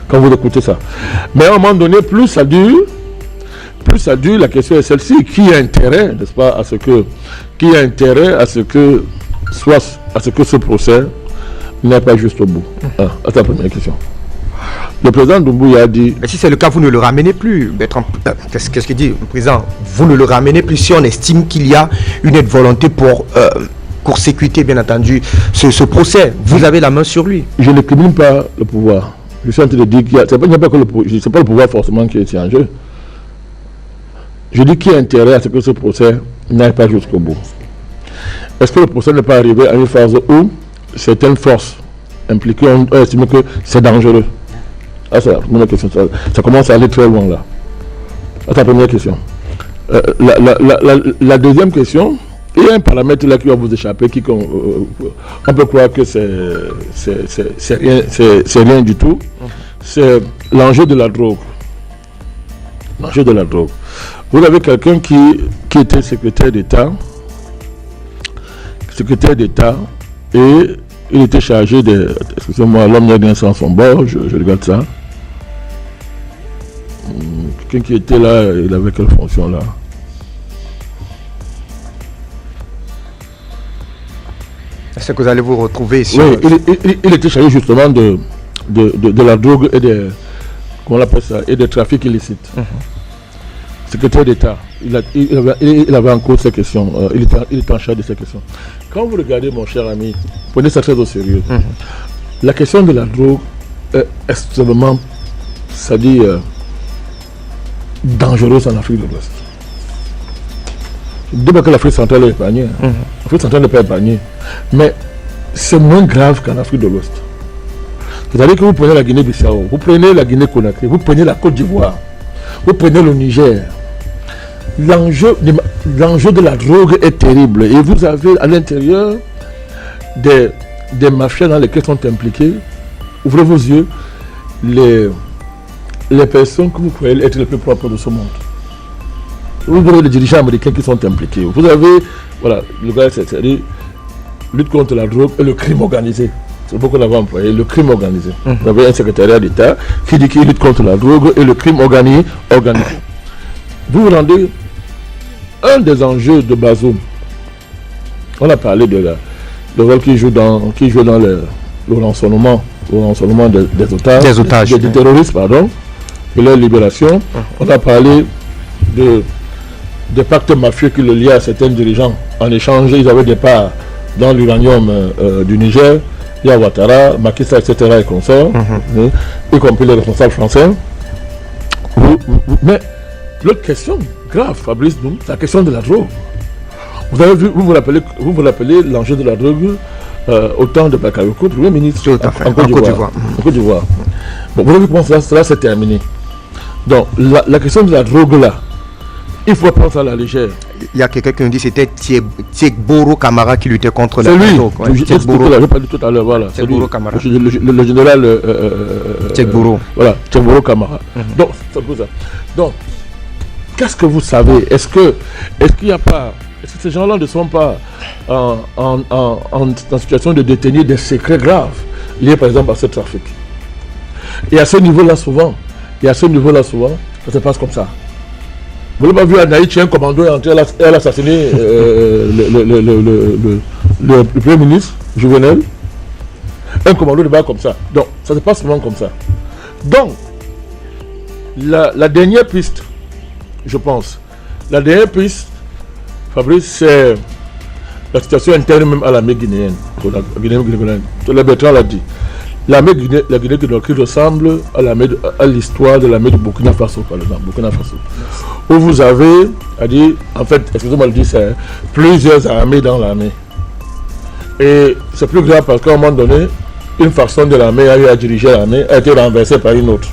quand vous écoutez ça. Mais à un moment donné, plus ça dure, la question est celle-ci. Qui a intérêt, n'est-ce pas, à ce que ce procès n'est pas juste au bout? C'est la première question. Le président Doumbouya a dit... Mais si c'est le cas, vous ne le ramenez plus. Bertrand, qu'est-ce qu'il dit, le président? Vous ne le ramenez plus si on estime qu'il y a une volonté pour court-circuiter, bien entendu, ce procès. Vous avez la main sur lui. Je ne crimine pas le pouvoir. Je suis en train de dire qu'il y a, c'est pas que c'est pas le pouvoir forcément qui est en jeu. Je dis qu'il y a intérêt à ce que ce procès n'aille pas jusqu'au bout. Est-ce que le procès n'est pas arrivé à une phase où certaines forces impliquées ont estimé que c'est dangereux? Ah, c'est la première question. Ça commence à aller très loin là. C'est la première question. La deuxième question, il y a un paramètre là qui va vous échapper, on peut croire que c'est rien du tout. C'est l'enjeu de la drogue. L'enjeu de la drogue. Vous avez quelqu'un qui était secrétaire d'État, et il était chargé de... Excusez-moi, l'homme n'a rien sans son bord, je regarde ça. Quelqu'un qui était là, il avait quelle fonction là? Est-ce que vous allez vous retrouver sur... Oui, il était chargé justement de la drogue et de... Comment on appelle ça? Et des trafics illicites. Secrétaire d'État, il avait en cours ces questions, il était en charge de ces questions. Quand vous regardez, mon cher ami, prenez ça très au sérieux. La question de la drogue est extrêmement, c'est-à-dire dangereuse en Afrique de l'Ouest. Je ne dis pas que l'Afrique centrale est épargnée. L'Afrique centrale n'est pas épargnée. Mais c'est moins grave qu'en Afrique de l'Ouest. C'est-à-dire que vous prenez la Guinée-Bissau, vous prenez la Guinée-Conakry, vous prenez la Côte d'Ivoire, vous prenez le Niger. L'enjeu de la drogue est terrible. Et vous avez à l'intérieur des mafias dans lesquelles sont impliqués, ouvrez vos yeux, les personnes que vous croyez être les plus propres de ce monde. Vous avez les dirigeants américains qui sont impliqués. Vous avez, voilà, le gars, c'est-à-dire lutte contre la drogue et le crime organisé. C'est beaucoup qu'on avait employé, le crime organisé. Vous avez un secrétariat d'État qui dit qu'il lutte contre la drogue et le crime organisé. Vous vous rendez, un des enjeux de Bazoum, on a parlé de le rôle qu'il joue dans le rançonnement des otages, des terroristes, pardon, et leur libération. On a parlé des pactes mafieux qui le liaient à certains dirigeants. En échange, ils avaient des parts dans l'uranium du Niger. Il y a Ouattara, Macky Sall, etc. et consorts, y compris les responsables français. Mais l'autre question grave, Fabrice, c'est la question de la drogue. Vous avez vu, vous vous rappelez l'enjeu de la drogue au temps de Bakayoko, Premier ministre en Côte d'Ivoire. Bon, vous avez vu comment cela s'est terminé. Donc, la question de la drogue là, il faut prendre ça à la légère. Il y a quelqu'un qui nous dit que c'était Tiegboro Kamara qui luttait contre la drogue. Je parlais tout à l'heure, voilà. Tiegboro Kamara. Le général Tiegboro. Voilà, Tiegboro Kamara. Donc, c'est pour ça. Donc, qu'est-ce que vous savez? Est-ce qu'il n'y a pas... Est-ce que ces gens-là ne sont pas en situation de détenir des secrets graves liés par exemple à ce trafic? Et à ce niveau-là souvent, ça se passe comme ça. Vous n'avez pas vu à Naïti, un commando est entré, elle a assassiné le Premier ministre, Juvenel. Un commando de bas comme ça. Donc, ça se passe souvent comme ça. Donc, la dernière piste, je pense, Fabrice, c'est la situation interne même à l'armée guinéenne. Le Bertrand l'a dit. La Guinée-Conakry ressemble à l'histoire de l'armée de Burkina Faso, par exemple. Où vous avez, en fait, excusez-moi de dire ça, plusieurs armées dans l'armée. Et c'est plus grave parce qu'à un moment donné, une faction de l'armée a eu à diriger l'armée, a été renversée par une autre.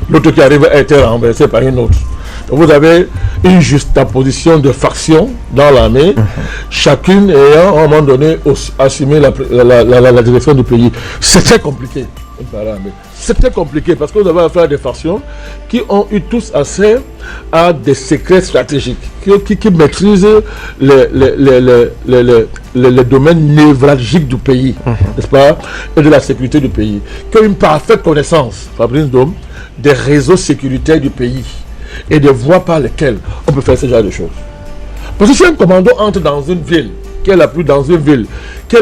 L'autre qui arrive a été renversée par une autre. Donc vous avez une juxtaposition de factions dans l'armée, chacune ayant à un moment donné assumé la direction du pays. C'est très compliqué. C'est très compliqué parce que vous avez affaire à des factions qui ont eu tous accès à des secrets stratégiques, qui maîtrisent les domaines névralgiques du pays, n'est-ce pas, et de la sécurité du pays, qui ont une parfaite connaissance, Fabrice Dôme, des réseaux sécuritaires du pays et des voies par lesquelles on peut faire ce genre de choses. Parce que si un commando entre dans une ville, qui est la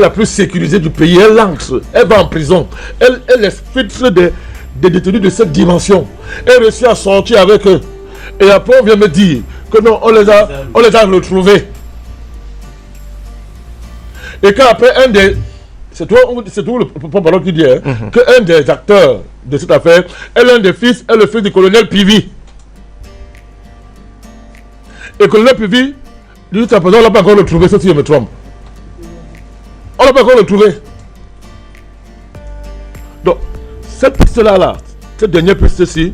plus sécurisée du pays, elle entre, elle va en prison, elle exfiltre des détenus de cette dimension, elle réussit à sortir avec eux. Et après on vient me dire que non, on les a retrouvés. Et qu'après un des c'est toi le porte-parole qui dit qu'un des acteurs de cette affaire est l'un des fils, est le fils du colonel Pivi. Et le colonel Pivi, jusqu'à présent, on n'a pas encore retrouvé, sauf si je me trompe. On n'a pas encore retrouvé. Donc, cette piste-là, cette dernière piste-ci,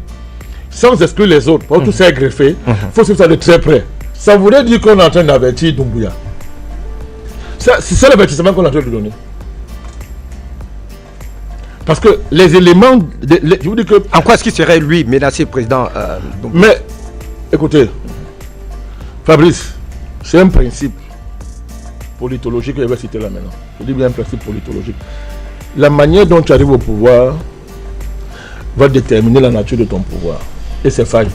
sans exclure les autres, pour tout ça est greffé, il faut suivre ça de très près. Ça voudrait dire qu'on est en train d'avertir Doumbouya. C'est l'avertissement qu'on est en train de lui donner. Parce que les éléments... je vous dis que... En quoi est-ce qu'il serait, lui, menacé, président Mais, écoutez, Fabrice, c'est un principe politologique que je vais citer là maintenant. Je dis bien un principe politologique. La manière dont tu arrives au pouvoir va déterminer la nature de ton pouvoir et ses failles.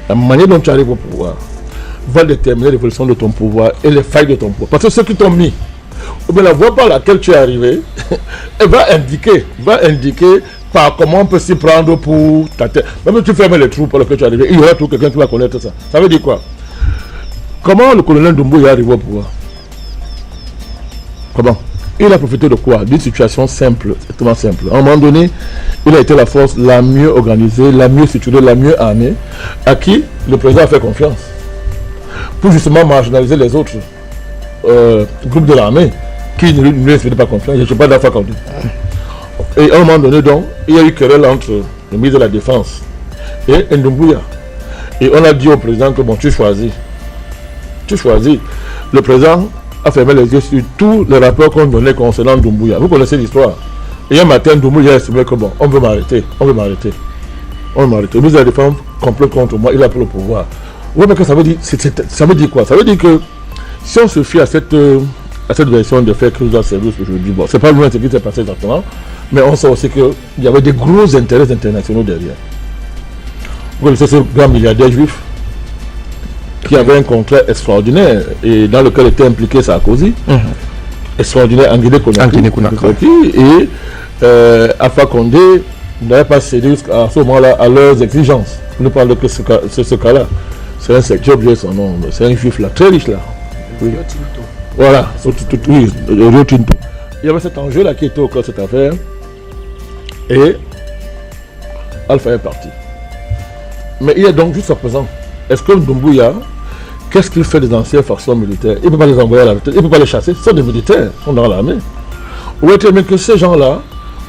La manière dont tu arrives au pouvoir va déterminer l'évolution de ton pouvoir et les failles de ton pouvoir. Parce que ceux qui t'ont mis, ou bien la voie par laquelle tu es arrivé, elle va indiquer par comment on peut s'y prendre pour ta tête. Même si tu fermes les trous pour lesquels tu es arrivé, il y aura toujours quelqu'un qui va connaître ça. Ça veut dire quoi? Comment le colonel Doumbouya est arrivé au pouvoir? Comment? Il a profité de quoi? D'une situation simple, extrêmement simple. À un moment donné, il a été la force la mieux organisée, la mieux structurée, la mieux armée, à qui le président a fait confiance pour justement marginaliser les autres groupes de l'armée qui ne lui respectaient pas confiance. Je ne suis pas d'accord quand on dit. Et à un moment donné, donc, il y a eu querelle entre le ministre de la Défense et Doumbouya. Et on a dit au président que bon, tu choisis. Le président a fermé les yeux sur tous les rapports qu'on donnait concernant Doumbouya. Vous connaissez l'histoire. Et un matin, Doumbouya a estimé que bon, on veut m'arrêter. Le ministre de la Défense complète contre moi, il a pris le pouvoir. Oui, mais que ça veut dire, ça veut dire quoi? Ça veut dire que si on se fie à cette version de faits que nous a servi aujourd'hui, bon, c'est pas loin de ce qui s'est passé exactement, mais on sait aussi qu'il y avait des gros intérêts internationaux derrière. Vous connaissez ce grand milliardaire juif qui avait un contrat extraordinaire et dans lequel était impliqué Sarkozy, extraordinaire en Guinée-Conakry. Et Alpha Condé n'avait pas cédé à ce moment-là à leurs exigences. On ne parle que ce cas-là. C'est un secteur, j'ai oublié son nom, c'est un juif là, très riche là. Oui. Voilà, oui, Rio Tinto. Il y avait cet enjeu là qui était au cœur de cette affaire. Et Alpha est parti. Mais il est donc juste à présent. Est-ce que Doumbouya, qu'est-ce qu'il fait des anciennes factions militaires? Il ne peut pas les envoyer à la retraite, il ne peut pas les chasser, ce sont des militaires, ils sont dans l'armée. Vous voyez très bien que ces gens-là,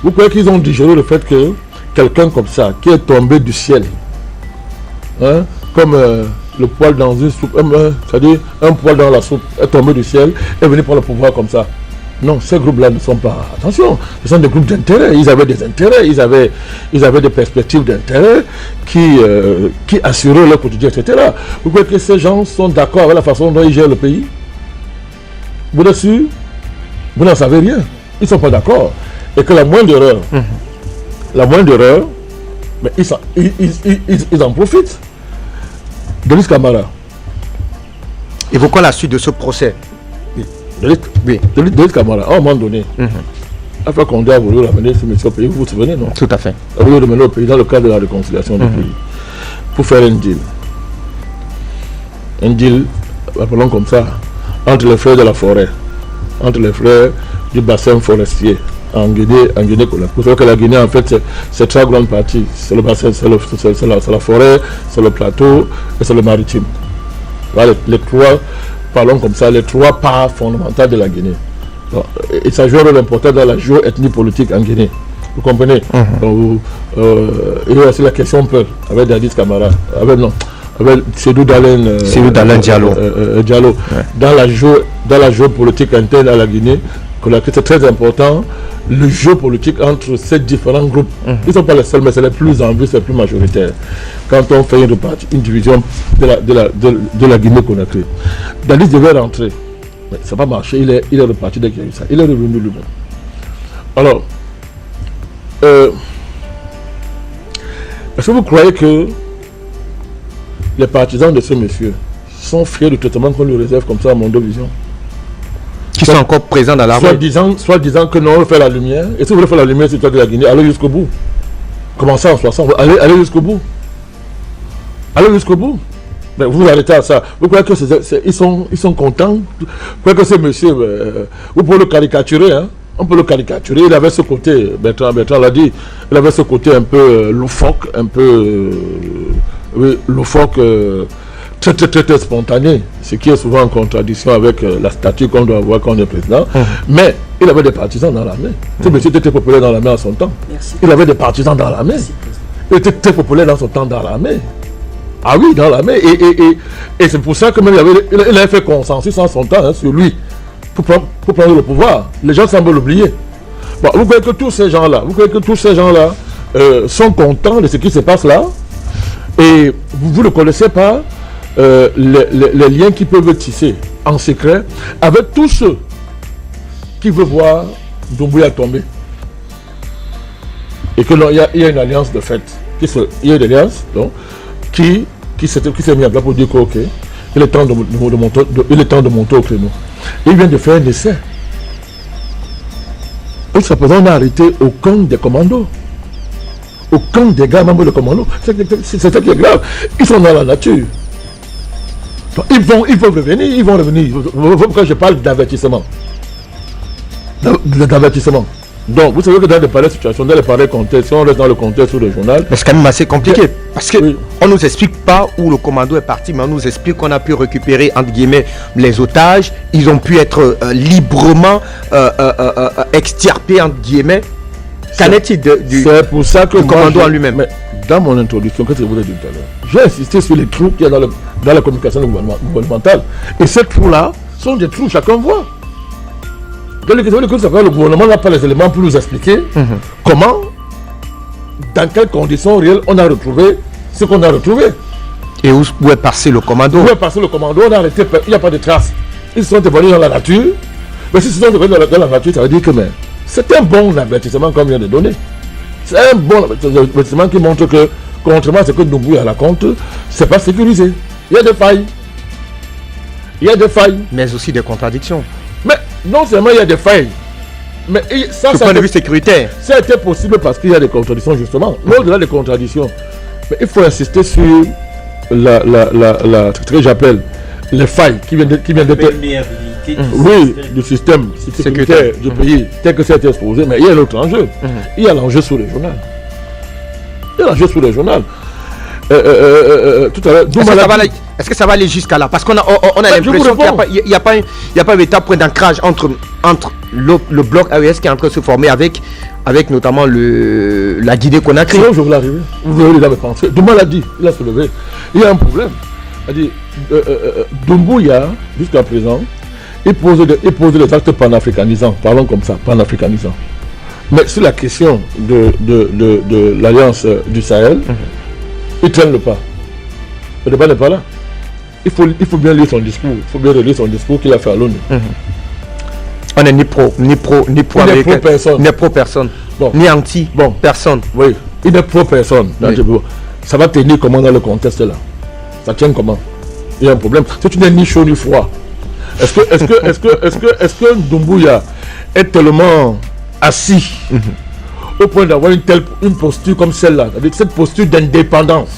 vous croyez qu'ils ont digéré le fait que quelqu'un comme ça, qui est tombé du ciel, hein, comme le poil dans une soupe, c'est-à-dire un poil dans la soupe, est tombé du ciel, est venu prendre le pouvoir comme ça. Non, ces groupes-là ne sont pas... Attention, ce sont des groupes d'intérêt. Ils avaient des intérêts, ils avaient des perspectives d'intérêt qui assuraient leur quotidien, etc. Vous croyez que ces gens sont d'accord avec la façon dont ils gèrent le pays? Vous êtes sûr? Vous n'en savez rien. Ils ne sont pas d'accord. Et que la moindre erreur, mais ils en profitent. Denis Camara. Évoquons la suite de ce procès. Denis Camara, à un moment donné, Alpha Condé a voulu ramener ce monsieur au pays, vous vous souvenez, non? Tout à fait. A voulu ramener au pays dans le cadre de la réconciliation du pays, pour faire un deal. Un deal, appelons comme ça, entre les frères de la forêt, entre les frères du bassin forestier, en Guinée-Conakry. Vous savez que la Guinée, en fait, c'est trois grandes parties. C'est le bassin, c'est la forêt, c'est le plateau et c'est le maritime. Voilà, les trois, parlons comme ça, les trois parts fondamentales de la Guinée. Donc, et ça joue un rôle important dans la géoethnie politique en Guinée. Vous comprenez? Donc, il y a aussi la question peuple, avec Dadis Camara, avec Sédou Dalen Diallo. Ouais. Dans la géopolitique interne à la Guinée, c'est très important, le jeu politique entre ces différents groupes. Ils ne sont pas les seuls, mais c'est les plus en vue, c'est les plus majoritaires. Quand on fait une division de la Guinée-Conakry, Dadis devait rentrer. Mais ça n'a pas marché, il est reparti dès qu'il y a eu ça. Il est revenu lui-même. Alors, est-ce que vous croyez que les partisans de ce monsieur sont fiers du traitement qu'on lui réserve comme ça à Mondovision? Qui sont encore présents dans la rue. Soit disant que non, on veut faire la lumière. Et si vous voulez faire la lumière sur le de la Guinée, allez jusqu'au bout. Commencez en 60, allez jusqu'au bout. Allez jusqu'au bout. Mais vous arrêtez à ça. Vous croyez que ils sont contents? Vous croyez que ce monsieur, vous pouvez le caricaturer, hein? On peut le caricaturer. Il avait ce côté, Bertrand l'a dit, il avait ce côté un peu loufoque, un peu loufoque, très spontané, ce qui est souvent en contradiction avec la statue qu'on doit avoir quand on est président. Mais il avait des partisans dans l'armée. Ce monsieur était très populaire dans l'armée en son temps. Il avait des partisans dans l'armée. Il était très populaire dans son temps dans l'armée. Ah oui, dans l'armée. Et c'est pour ça que même il avait fait consensus en son temps sur lui. Pour prendre le pouvoir. Les gens semblent l'oublier. Bon, vous voyez que tous ces gens-là, sont contents de ce qui se passe là. Et vous ne connaissez pas les liens qu'ils peuvent tisser en secret avec tous ceux qui veulent voir Doumbouya tomber. Et qu'il y a une alliance de fait. Il y a une alliance qui s'est mise en place pour dire que il est temps de monter au créneau. Il vient de faire un essai. Jusqu'à présent, on n'a arrêté aucun des commandos. Aucun des gars membres de commando. C'est ça qui est grave. Ils sont dans la nature. Ils vont revenir. Pourquoi je parle d'avertissement? D'avertissement. Donc, vous savez que dans les pareilles situations, dans les pareils contextes, si on reste dans le contexte ou le journal... Mais c'est quand même assez compliqué, parce qu'on ne nous explique pas où le commando est parti, mais on nous explique qu'on a pu récupérer, entre guillemets, les otages, ils ont pu être librement extirpés, entre guillemets. Qu'en est-il du commando en lui-même? Dans mon introduction, qu'est-ce que je vous ai dit tout à l'heure? J'ai insisté sur les trous qu'il y a dans la communication gouvernementale. Et ces trous-là sont des trous, chacun voit. Le gouvernement n'a pas les éléments pour nous expliquer comment, dans quelles conditions réelles on a retrouvé ce qu'on a retrouvé. Et où est passé le commando? Où est passé le commando? On a arrêté, il n'y a pas de traces. Ils se sont évanouis dans la nature. Mais si ils se sont évanouis dans la nature, ça veut dire que c'est un bon avertissement qu'on vient de donner. C'est un bon avertissement qui montre que, contrairement à ce que Doumbouya raconte, c'est pas sécurisé. Il y a des failles. Mais aussi des contradictions. Mais non seulement il y a des failles, mais ça, du point de vue sécuritaire. Ça a été possible parce qu'il y a des contradictions justement. Mais au-delà des contradictions, mais il faut insister sur ce que j'appelle les failles qui viennent d'être... Oui, du système sécuritaire du pays, tel que ça a été exposé. Mais il y a l'autre enjeu. Il y a l'enjeu sur les journaux. Tout à l'heure, est-ce que ça va aller jusqu'à là? Parce qu'on a l'impression qu'il n'y a pas un véritable point d'ancrage entre le bloc AES qui est en train de se former avec notamment la Guinée-Conakry. Je voulais arriver. Vous avez déjà pensé. Douma l'a dit, il a soulevé. Il y a un problème. Il a dit Doumbouya, jusqu'à présent, il pose des actes panafricanisants. Parlons comme ça, panafricanisants. Mais sur la question de l'Alliance du Sahel, il ne traîne le pas. Le débat n'est pas là. Il faut bien lire son discours. Il faut bien relire son discours qu'il a fait à l'ONU. On n'est ni pro personne. Bon. Ni anti personne. Oui, il n'est pro personne. Oui. Ça va tenir comment dans le contexte là? Ça tient comment? Il y a un problème. Si tu n'es ni chaud ni froid, est-ce que Doumbouya est tellement assis au point d'avoir une posture comme celle-là, avec cette posture d'indépendance?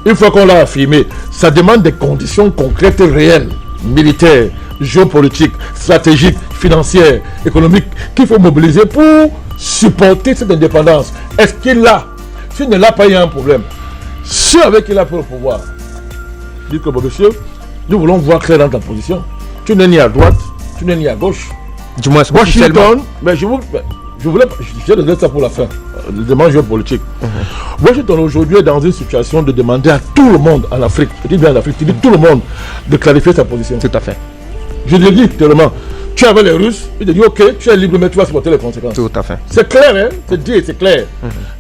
Une fois qu'on l'a affirmé, ça demande des conditions concrètes et réelles, militaires, géopolitiques, stratégiques, financières, économiques, qu'il faut mobiliser pour supporter cette indépendance. Est-ce qu'il l'a? S'il ne l'a pas, il y a un problème. Ceux avec qui il a pris le pouvoir, dit que bon monsieur, nous voulons voir clair dans ta position. Tu n'es ni à droite, tu n'es ni à gauche. Du moins, Washington, mais je vais donner ça pour la fin, le débat géopolitique. Washington aujourd'hui est dans une situation de demander à tout le monde en Afrique, je dis bien en Afrique, je dis tout le monde de clarifier sa position. Tout à fait. Je le dis tellement. Tu es avec les Russes, il te dit ok, tu es libre, mais tu vas supporter les conséquences. Tout à fait. C'est clair, hein? C'est dit, c'est clair.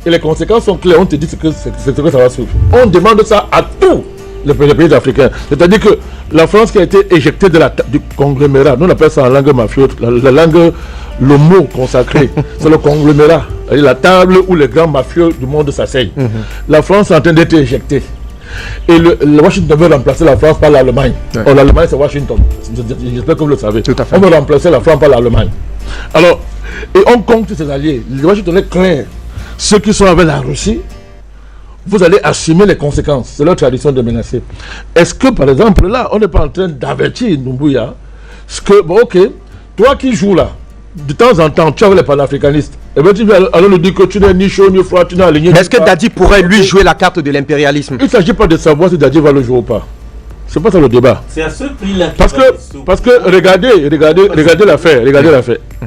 Et les conséquences sont claires, on te dit ce que ça va suivre. On demande ça à tous les pays africains. C'est-à-dire que la France qui a été éjectée du conglomérat, nous on appelle ça en langue mafieuse, la langue, le mot consacré, c'est le conglomérat, la table où les grands mafieux du monde s'asseyent. La France est en train d'être éjectée. Et le Washington veut remplacer la France par l'Allemagne. Oh, l'Allemagne c'est Washington. J'espère que vous le savez. Tout à fait. On veut remplacer la France par l'Allemagne. Alors, et on compte ses alliés. Le Washington est clair. Ceux qui sont avec la Russie vous allez assumer les conséquences. C'est leur tradition de menacer. Est-ce que, par exemple, là, on n'est pas en train d'avertir Doumbouya, ce que, bon, ok, toi qui joues là, de temps en temps, tu as les panafricanistes, et bien tu vas alors nous dire que tu n'es ni chaud ni froid, tu n'es aligné. Est-ce que Dadi pourrait lui jouer la carte de l'impérialisme? Il ne s'agit pas de savoir si Dadi va le jouer ou pas. C'est pas ça le débat. C'est à ce prix-là. Parce que regardez l'affaire,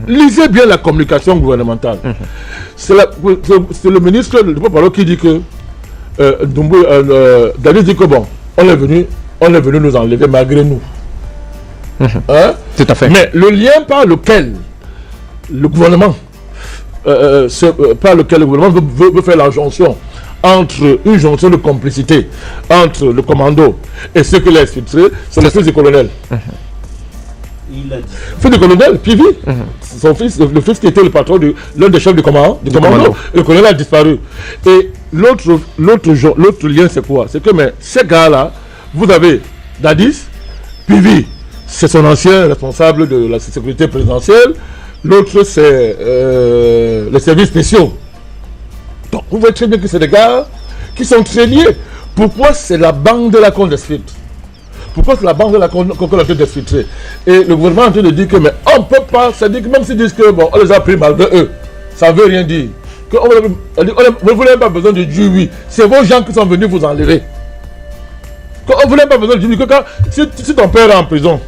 Lisez bien la communication gouvernementale. C'est le ministre de Popalo qui dit que Dadi dit que bon, on est venu nous enlever malgré nous. Hein? Tout à fait. Mais le lien par lequel le gouvernement veut faire la jonction entre une jonction de complicité entre le commando et ceux qui l'ont infiltré, c'est le fils du colonel. Il a dit. Fils du colonel, Pivi, son fils, le fils qui était le patron de l'un des chefs du commando. Le colonel a disparu. Et l'autre lien, c'est quoi? C'est que mais ces gars-là, vous avez Dadis, Pivi, c'est son ancien responsable de la sécurité présidentielle. L'autre, c'est les services spéciaux. Donc, vous voyez très bien que c'est des gars qui sont très liés. Pourquoi c'est la bande de la qu'on desfiltre? Pourquoi c'est la bande de la qu'on a été desfiltrée? Et le gouvernement est en train de dire que, mais on ne peut pas, c'est-à-dire que même s'ils disent que, bon, on les a pris malgré eux, ça ne veut rien dire. Vous n'avez pas besoin de dire oui. C'est vos gens qui sont venus vous enlever. Vous n'avez pas besoin de dire oui. Si ton père est en prison,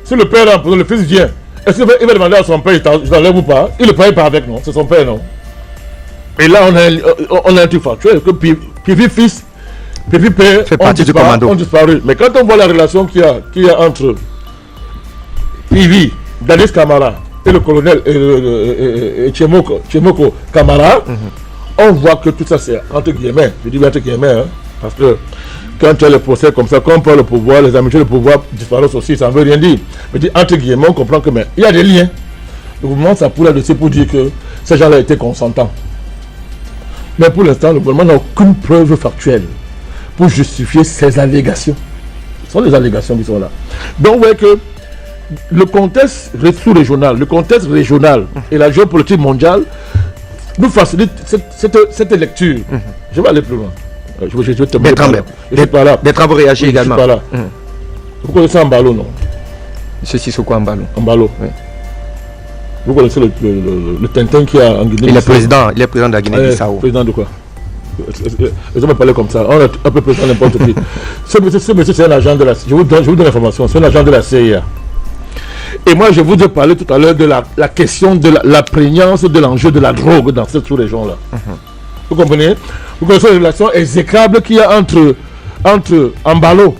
si le père est en prison, le fils vient, est-ce qu'il va demander à son père, je t'enlève ou pas? Il ne le paye pas avec, non? C'est son père, non? Et là, on a un truc factuel, que Pivi fils, Pivi père fait partie du commando. Ont disparu. Mais quand on voit la relation qu'il y a entre Pivi, Dadis Camara et le colonel et Chemoko Camara, on voit que tout ça c'est entre guillemets. Je dis entre guillemets, hein, parce que quand tu as les procès comme ça, quand on parle le pouvoir, les amitiés du pouvoir disparaissent aussi, ça ne veut rien dire. Mais dit entre guillemets, on comprend que mais il y a des liens. Le gouvernement s'appuie là-dessus pour dire que ces gens-là étaient consentants. Mais pour l'instant, le gouvernement n'a aucune preuve factuelle pour justifier ces allégations. Ce sont des allégations qui sont là. Donc, vous voyez que le contexte sous-régional, le contexte régional et la géopolitique mondiale nous facilitent cette lecture. Je vais aller plus loin. Je vais te des travaux réagis également. Je suis pas là. Vous connaissez Ambalo, non? Ceci, c'est quoi Ambalo? Ambalo, oui. Vous connaissez le Tintin qui a en Guinée. Il est président de la Guinée-Bissau. Président de quoi? Je vais parler comme ça. On a un peu président n'importe qui. Ce monsieur, c'est un agent de la CIA. Je vous donne l'information. C'est un agent de la CIA. Et moi, je vous ai parlé tout à l'heure de la question de la prégnance de l'enjeu de la drogue dans cette sous-région-là. Vous comprenez? Vous connaissez la relation exécrable qu'il y a entre Ambalo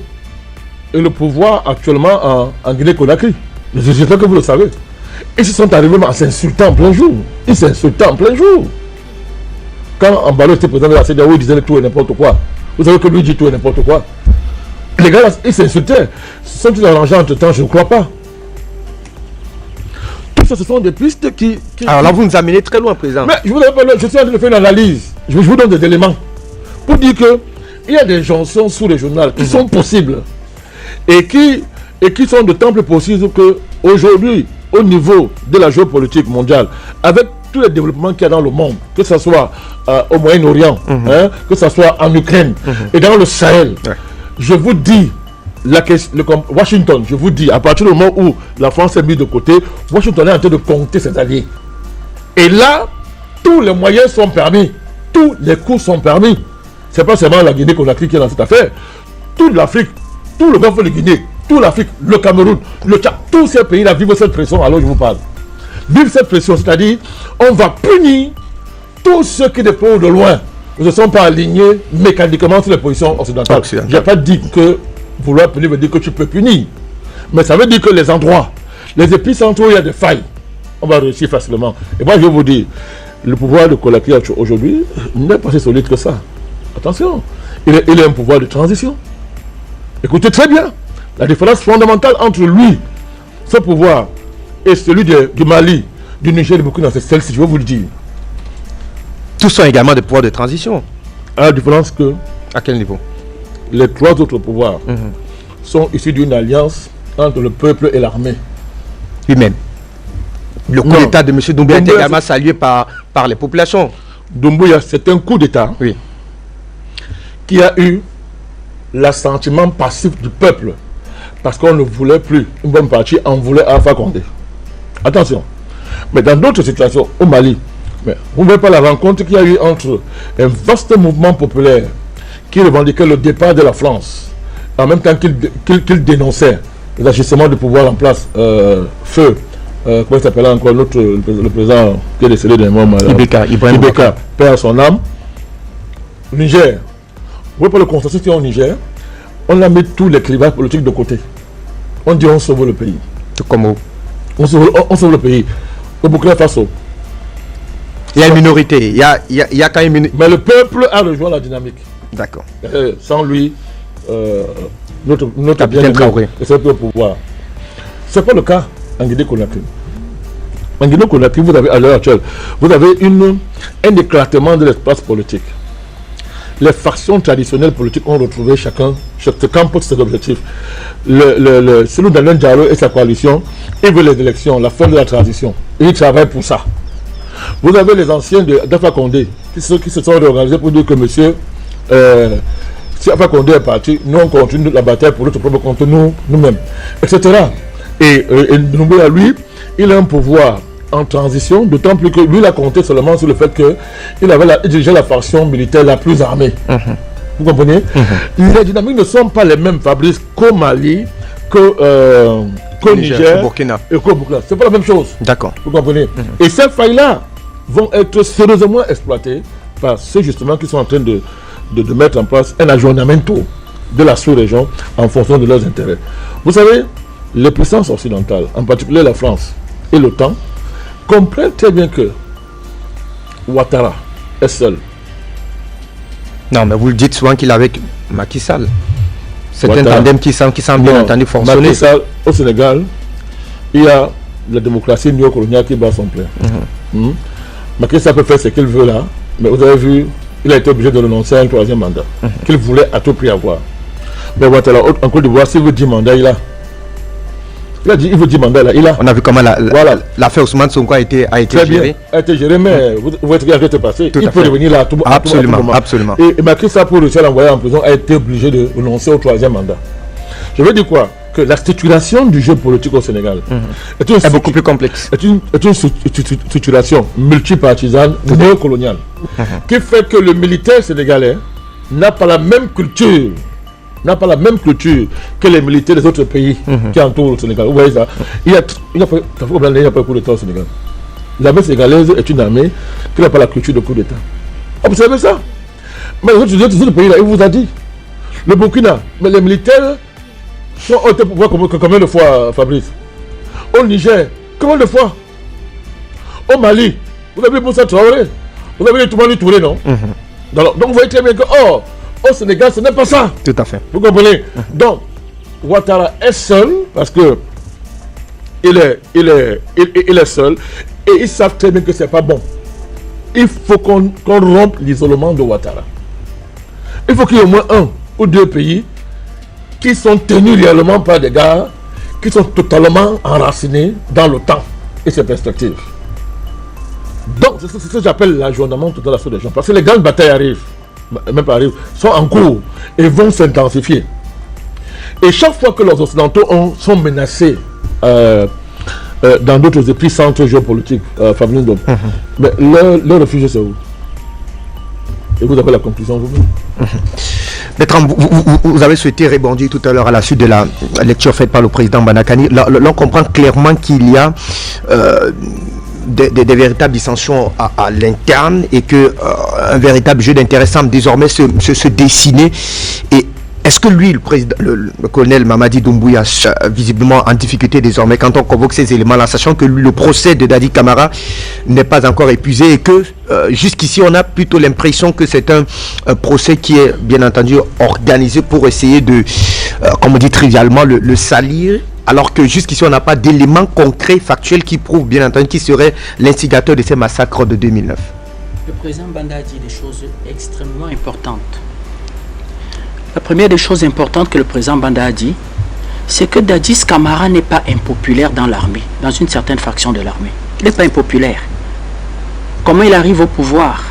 et le pouvoir actuellement en Guinée-Conakry. J'espère que vous le savez. Ils se sont arrivés en s'insultant en plein jour. Ils s'insultaient en plein jour. Quand Ambalo était président de la CEDEAO, il disait tout et n'importe quoi. Vous savez que lui dit tout et n'importe quoi. Les gars, ils s'insultaient. Sont-ils arrangés entre temps? Je ne crois pas. Tout ça, ce sont des pistes qui... Alors là, vous nous amenez très loin, président. Mais je suis en train de faire une analyse. Je vous donne des éléments. Pour dire qu'il y a des jonctions sous-régionales qui sont possibles. Et qui sont d'autant plus possibles qu'aujourd'hui, au niveau de la géopolitique mondiale, avec tous les développements qu'il y a dans le monde, que ce soit au Moyen-Orient, que ce soit en Ukraine et dans le Sahel, je vous dis, Washington, je vous dis, à partir du moment où la France est mise de côté, Washington est en train de compter ses alliés. Et là, tous les moyens sont permis, tous les coups sont permis. Ce n'est pas seulement la Guinée-Conakry qui est dans cette affaire. Toute l'Afrique, tout le Golfe de Guinée, toute l'Afrique, le Cameroun, le Tchad, tous ces pays-là vivent cette pression, alors je vous parle. Vivent cette pression, c'est-à-dire, on va punir tous ceux qui, de près ou de loin, ne se sont pas alignés mécaniquement sur les positions occidentales. Je n'ai pas dit que vouloir punir veut dire que tu peux punir. Mais ça veut dire que les endroits, les épicentres où il y a des failles, on va réussir facilement. Et moi, je vais vous dire, le pouvoir de Conakry aujourd'hui n'est pas si solide que ça. Attention, il est un pouvoir de transition. Écoutez très bien, la différence fondamentale entre lui, ce pouvoir, et celui du Mali, du Niger, du Burkina, c'est celle-ci, je vais vous le dire. Tous sont également des pouvoirs de transition. À la différence que... À quel niveau? Les trois autres pouvoirs sont issus d'une alliance entre le peuple et l'armée. Lui-même. Le coup d'État de M. Doumbouya est également salué par les populations. Doumbouya, c'est un coup d'État. Oui. qu'il y a eu l'assentiment passif du peuple. Parce qu'on ne voulait plus, une bonne partie en voulait Alpha Condé. Attention. Mais dans d'autres situations, au Mali, mais vous ne voyez pas la rencontre qu'il y a eu entre un vaste mouvement populaire qui revendiquait le départ de la France, en même temps qu'il dénonçait les agissements de pouvoir en place, feu, comment il s'appelle encore le président qui est décédé d'un moment, Ibeka, perd son âme. Niger, vous voyez pas le consensus qu'il y a au Niger, on a mis tous les clivages politiques de côté. On dit on sauve le pays. Comment on sauve le pays. Au Burkina Faso. Il y a une minorité. Il y a quand même une... Mais le peuple a rejoint la dynamique. D'accord. Sans lui, notre capitaine Traoré. C'est le pouvoir. Ce n'est pas le cas en Guinée-Conakry. En Guinée-Conakry, vous avez à l'heure actuelle, vous avez un éclatement de l'espace politique. Les factions traditionnelles politiques ont retrouvé chacun pour ses objectifs. Celui d'Alain Diallo et sa coalition, ils veulent les élections, la fin de la transition. Et ils travaillent pour ça. Vous avez les anciens d'Alpha Condé qui se sont réorganisés pour dire que monsieur, si Alpha Condé est parti, nous on continue la bataille pour notre propre compte, nous-mêmes, etc. Et Doumbouya, lui, il a un pouvoir en transition, d'autant plus que lui, il a compté seulement sur le fait qu'il avait dirigé la faction militaire la plus armée. Vous comprenez? Les dynamiques ne sont pas les mêmes, Fabrice, qu'au Mali, qu'au Niger, Burkina. Et qu'au Burkina. C'est pas la même chose. D'accord. Vous comprenez? Et ces failles-là vont être sérieusement exploitées par ceux justement qui sont en train de mettre en place un aggiornamento de la sous-région en fonction de leurs intérêts. Vous savez, les puissances occidentales, en particulier la France et l'OTAN, comprennent très bien que Ouattara est seul. Non, mais vous le dites souvent qu'il est avec Macky Sall. C'est un Ouattara. tandem qui semble bien entendu fonctionner. Macky Sall, au Sénégal, il y a la démocratie néocoloniale qui bat son plein. Macky Sall peut faire ce qu'il veut là, mais vous avez vu, il a été obligé de renoncer à un troisième mandat qu'il voulait à tout prix avoir. Mais Ouattara, en Côte d'Ivoire, s'il veut 10 mandats, il a. Il a dit, il veut 10 mandats, là, il a. On a vu comment l'affaire Ousmane Sonko a été très gérée. bien, a été géré, mais vous voyez ce qui est passé. Il peut revenir là à tout moment. Absolument. Et Macky Sall, pour réussir à l'envoyer en prison, a été obligé de renoncer au troisième mandat. Je veux dire quoi? Que la structuration du jeu politique au Sénégal est beaucoup plus complexe. Est une structuration multipartisane, néocoloniale, qui fait que le militaire sénégalais n'a pas la même culture. Que les militaires des autres pays qui entourent le Sénégal. Vous voyez ça? Il n'y a pas de coup d'État au Sénégal. L'armée sénégalaise est une armée qui n'a pas la culture de coup d'État. Observez ça. Mais les autres pays-là, il vous a dit. Le Burkina, mais les militaires sont au pouvoir combien de fois, Fabrice? Au Niger, combien de fois? Au Mali, vous avez Moussa Traoré, vous avez Toumani Touré, non? Donc vous voyez très bien que, au Sénégal, ce n'est pas ça. Tout à fait. Vous comprenez? Donc, Ouattara est seul parce que il est seul et ils savent très bien que c'est pas bon. Il faut qu'on rompe l'isolement de Ouattara. Il faut qu'il y ait au moins 1 ou 2 pays qui sont tenus réellement par des gars qui sont totalement enracinés dans le temps et ses perspectives. Donc, c'est ce que j'appelle l'aggiornement total de la gens. Parce que les grandes batailles arrivent. Sont en cours et vont s'intensifier. Et chaque fois que les Occidentaux sont menacés dans d'autres épicentres géopolitiques, mais leur refuge c'est où? Et vous avez la conclusion vous-même. Bertrand, vous avez souhaité rebondir tout à l'heure à la suite de la lecture faite par le président Banakani. Là, on comprend clairement qu'il y a des véritables dissensions à l'interne et que un véritable jeu d'intérêt semble désormais se dessiner. Et est-ce que lui, le colonel Mamadi Doumbouya, visiblement en difficulté désormais quand on convoque ces éléments-là, sachant que le procès de Dadi Camara n'est pas encore épuisé et que jusqu'ici on a plutôt l'impression que c'est un procès qui est bien entendu organisé pour essayer de, comme on dit trivialement, le salir, alors que jusqu'ici on n'a pas d'éléments concrets, factuels qui prouvent bien entendu qui serait l'instigateur de ces massacres de 2009. Le président Banda a dit des choses extrêmement importantes. La première des choses importantes que le président Banda a dit, c'est que Dadis Camara n'est pas impopulaire dans l'armée, dans une certaine faction de l'armée. Il n'est pas impopulaire. Comment il arrive au pouvoir?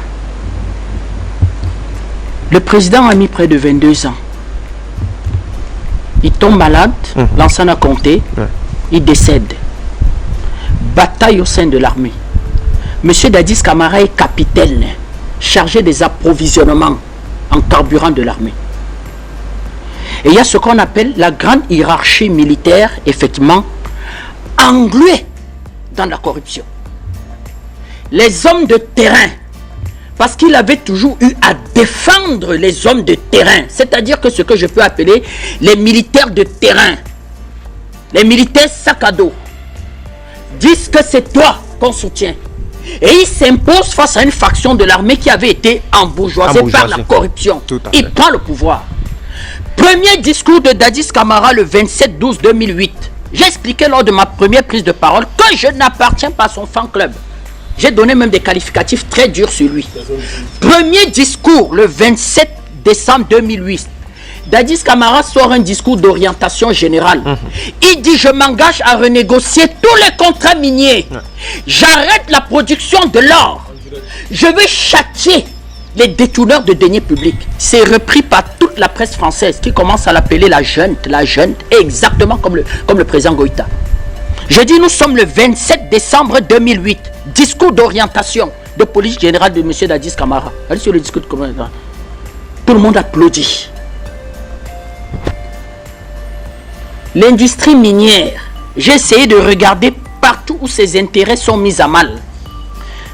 Le président a mis près de 22 ans. Il tombe malade, Lansana Conté, il décède. Bataille au sein de l'armée. Monsieur Dadis Camara est capitaine, chargé des approvisionnements en carburant de l'armée. Et il y a ce qu'on appelle la grande hiérarchie militaire, effectivement, engluée dans la corruption. Les hommes de terrain, parce qu'il avait toujours eu à défendre les hommes de terrain, c'est-à-dire que ce que je peux appeler les militaires de terrain, les militaires sac à dos, disent que c'est toi qu'on soutient. Et il s'impose face à une faction de l'armée qui avait été embourgeoisée par la corruption. Il prend le pouvoir. Premier discours de Dadis Camara le 27/12/2008. J'ai expliqué lors de ma première prise de parole que je n'appartiens pas à son fan club. J'ai donné même des qualificatifs très durs sur lui. Premier discours le 27 décembre 2008. Dadis Camara sort un discours d'orientation générale. Il dit: je m'engage à renégocier tous les contrats miniers. J'arrête la production de l'or. Je vais châtier les détourneurs de deniers publics. C'est repris par toute la presse française qui commence à l'appeler la junte, exactement comme le président Goïta. Je dis, nous sommes le 27 décembre 2008. Discours d'orientation de politique générale de M. Dadis Camara. Allez sur le discours de commandant. Tout le monde applaudit. L'industrie minière, j'ai essayé de regarder partout où ses intérêts sont mis à mal.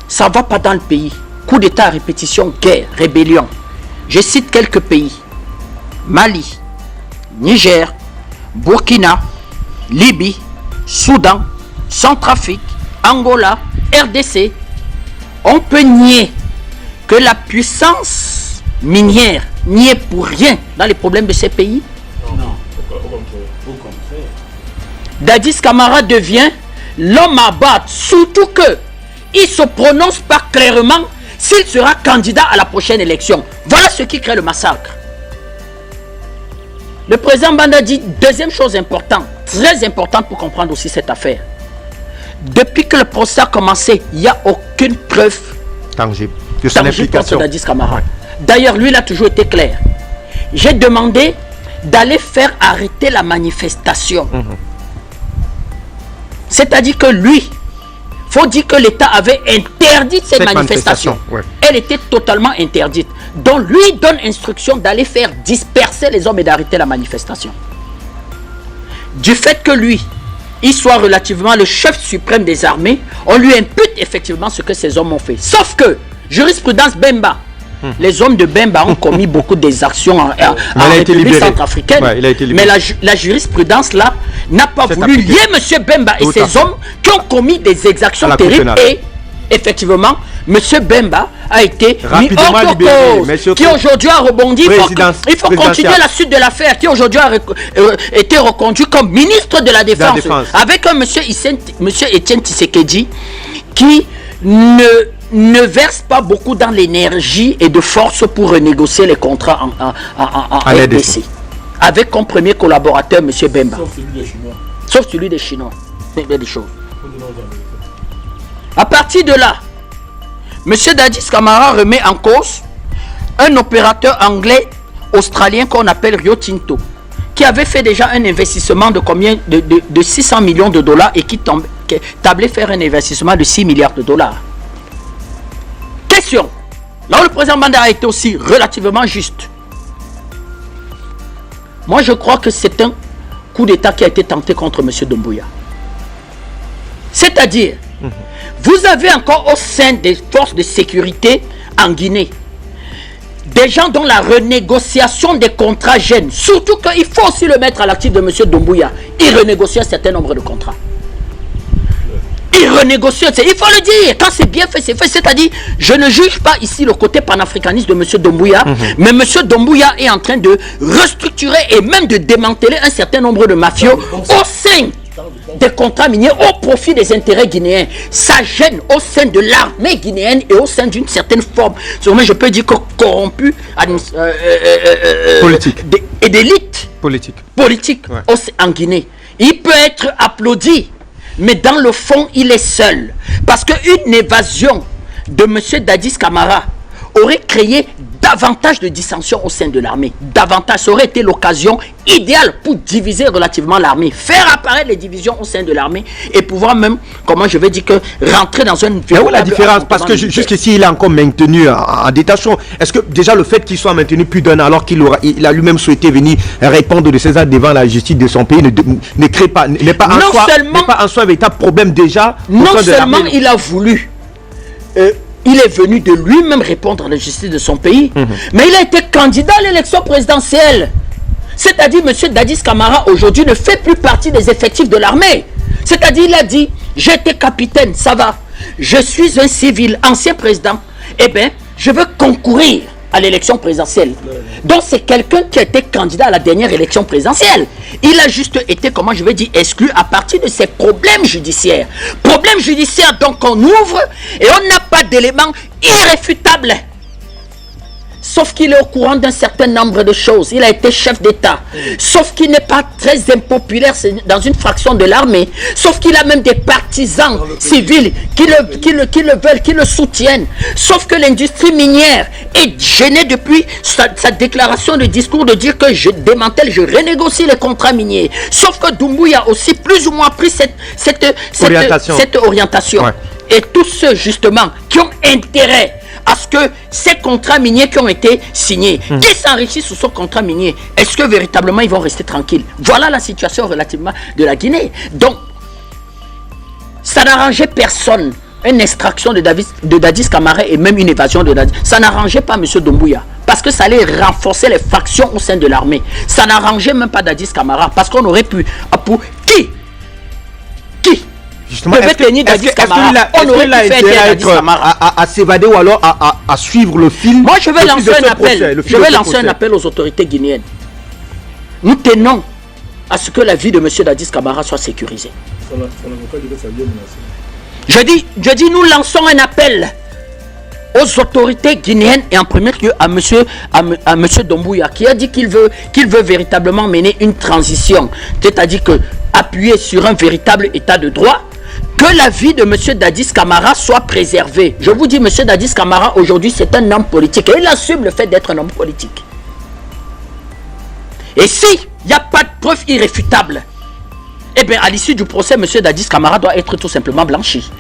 Ça ne va pas dans le pays. Coup d'État à répétition, guerre, rébellion. Je cite quelques pays. Mali, Niger, Burkina, Libye, Soudan, Centrafrique, Angola, RDC. On peut nier que la puissance minière n'y est pour rien dans les problèmes de ces pays. Dadis Camara devient l'homme à battre, surtout que il se prononce pas clairement s'il sera candidat à la prochaine élection. Voilà ce qui crée le massacre. Le président Banda dit, deuxième chose importante, très importante pour comprendre aussi cette affaire. Depuis que le procès a commencé, il n'y a aucune preuve tangible contre Dadis Camara. D'ailleurs, lui, il a toujours été clair. J'ai demandé d'aller faire arrêter la manifestation. C'est-à-dire que lui, faut dire que l'État avait interdit cette manifestation. Elle était totalement interdite. Donc lui donne instruction d'aller faire disperser les hommes et d'arrêter la manifestation. Du fait que lui, il soit relativement le chef suprême des armées, on lui impute effectivement ce que ces hommes ont fait. Sauf que, jurisprudence Bemba, les hommes de Bemba ont commis beaucoup d'exactions en République centrafricaine. Mais la jurisprudence là n'a pas voulu lier M. Bemba et ces hommes qui ont commis des exactions terribles. Et effectivement, M. Bemba a été mis hors de cause, qui aujourd'hui a rebondi. Il faut continuer la suite de l'affaire, qui aujourd'hui a été reconduit comme ministre de la Défense. Avec un M. Etienne Tshisekedi qui ne verse pas beaucoup dans l'énergie et de force pour renégocier les contrats en RDC. Avec comme premier collaborateur M. Bemba. Sauf celui des Chinois. Des choses. À partir de là, M. Dadis Camara remet en cause un opérateur anglais australien qu'on appelle Rio Tinto, qui avait fait déjà un investissement de combien de 600 millions de dollars et qui tablait faire un investissement de 6 milliards de dollars. Question. Là où le président Banda a été aussi relativement juste. Moi, je crois que c'est un coup d'État qui a été tenté contre M. Doumbouya. C'est-à-dire, vous avez encore au sein des forces de sécurité en Guinée des gens dont la renégociation des contrats gêne. Surtout qu'il faut aussi le mettre à l'actif de M. Doumbouya. Il renégocie un certain nombre de contrats. Il renégocie, il faut le dire, quand c'est bien fait, c'est fait. C'est-à-dire, je ne juge pas ici le côté panafricaniste de M. Doumbouya, mais M. Doumbouya est en train de restructurer et même de démanteler un certain nombre de mafieux au sein des contrats miniers au profit des intérêts guinéens. Ça gêne au sein de l'armée guinéenne et au sein d'une certaine forme, je peux dire corrompue politique et d'élite politique en Guinée. Il peut être applaudi, mais dans le fond, il est seul. Parce qu'une évasion de M. Dadis Camara aurait créé davantage de dissensions au sein de l'armée. Davantage, ça aurait été l'occasion idéale pour diviser relativement l'armée, faire apparaître les divisions au sein de l'armée et pouvoir même, comment je vais dire, que rentrer dans une... Mais où la différence? Parce que jusqu'ici, il est encore maintenu en détachement. Est-ce que déjà le fait qu'il soit maintenu plus d'un an alors qu'il a lui-même souhaité venir répondre de ses actes devant la justice de son pays ne crée pas, n'est pas en soi un véritable problème déjà? Non seulement il a voulu... il est venu de lui-même répondre à la justice de son pays, mais il a été candidat à l'élection présidentielle. C'est-à-dire, M. Dadis Camara, aujourd'hui, ne fait plus partie des effectifs de l'armée. C'est-à-dire, il a dit, j'étais capitaine, ça va. Je suis un civil, ancien président. Eh bien, je veux concourir à l'élection présidentielle. Donc, c'est quelqu'un qui a été candidat à la dernière élection présidentielle. Il a juste été, comment je vais dire, exclu à partir de ses problèmes judiciaires. Problèmes judiciaires, donc, on ouvre et on n'a pas d'éléments irréfutables. Sauf qu'il est au courant d'un certain nombre de choses. Il a été chef d'État. Sauf qu'il n'est pas très impopulaire dans une fraction de l'armée. Sauf qu'il a même des partisans civils qui le veulent, qui le soutiennent. Sauf que l'industrie minière est gênée depuis sa déclaration de discours de dire que je démantèle, je renégocie les contrats miniers. Sauf que Doumbouya a aussi plus ou moins pris cette orientation. Ouais. Et tous ceux justement qui ont intérêt à ce que ces contrats miniers qui ont été signés, qui s'enrichissent sous ce contrat minier, est-ce que véritablement ils vont rester tranquilles? Voilà la situation relativement de la Guinée. Donc, ça n'arrangeait personne. Une extraction de Dadis Camara et même une évasion de Dadis. Ça n'arrangeait pas M. Doumbouya. Parce que ça allait renforcer les factions au sein de l'armée. Ça n'arrangeait même pas Dadis Camara. Parce qu'on aurait pu... Pour qui Justement, est-ce qu'il a intérêt à s'évader ou alors à suivre le fil? Moi, je vais lancer un appel. Je vais lancer un appel aux autorités guinéennes. Nous tenons à ce que la vie de M. Dadis Camara soit sécurisée. Je dis, nous lançons un appel aux autorités guinéennes et en premier lieu à monsieur Doumbouya qui a dit qu'il veut véritablement mener une transition, c'est-à-dire que appuyer sur un véritable état de droit, que la vie de M. Dadis Camara soit préservée. Je vous dis, M. Dadis Camara, aujourd'hui, c'est un homme politique. Et il assume le fait d'être un homme politique. Et s'il n'y a pas de preuve irréfutable, eh bien, à l'issue du procès, M. Dadis Camara doit être tout simplement blanchi.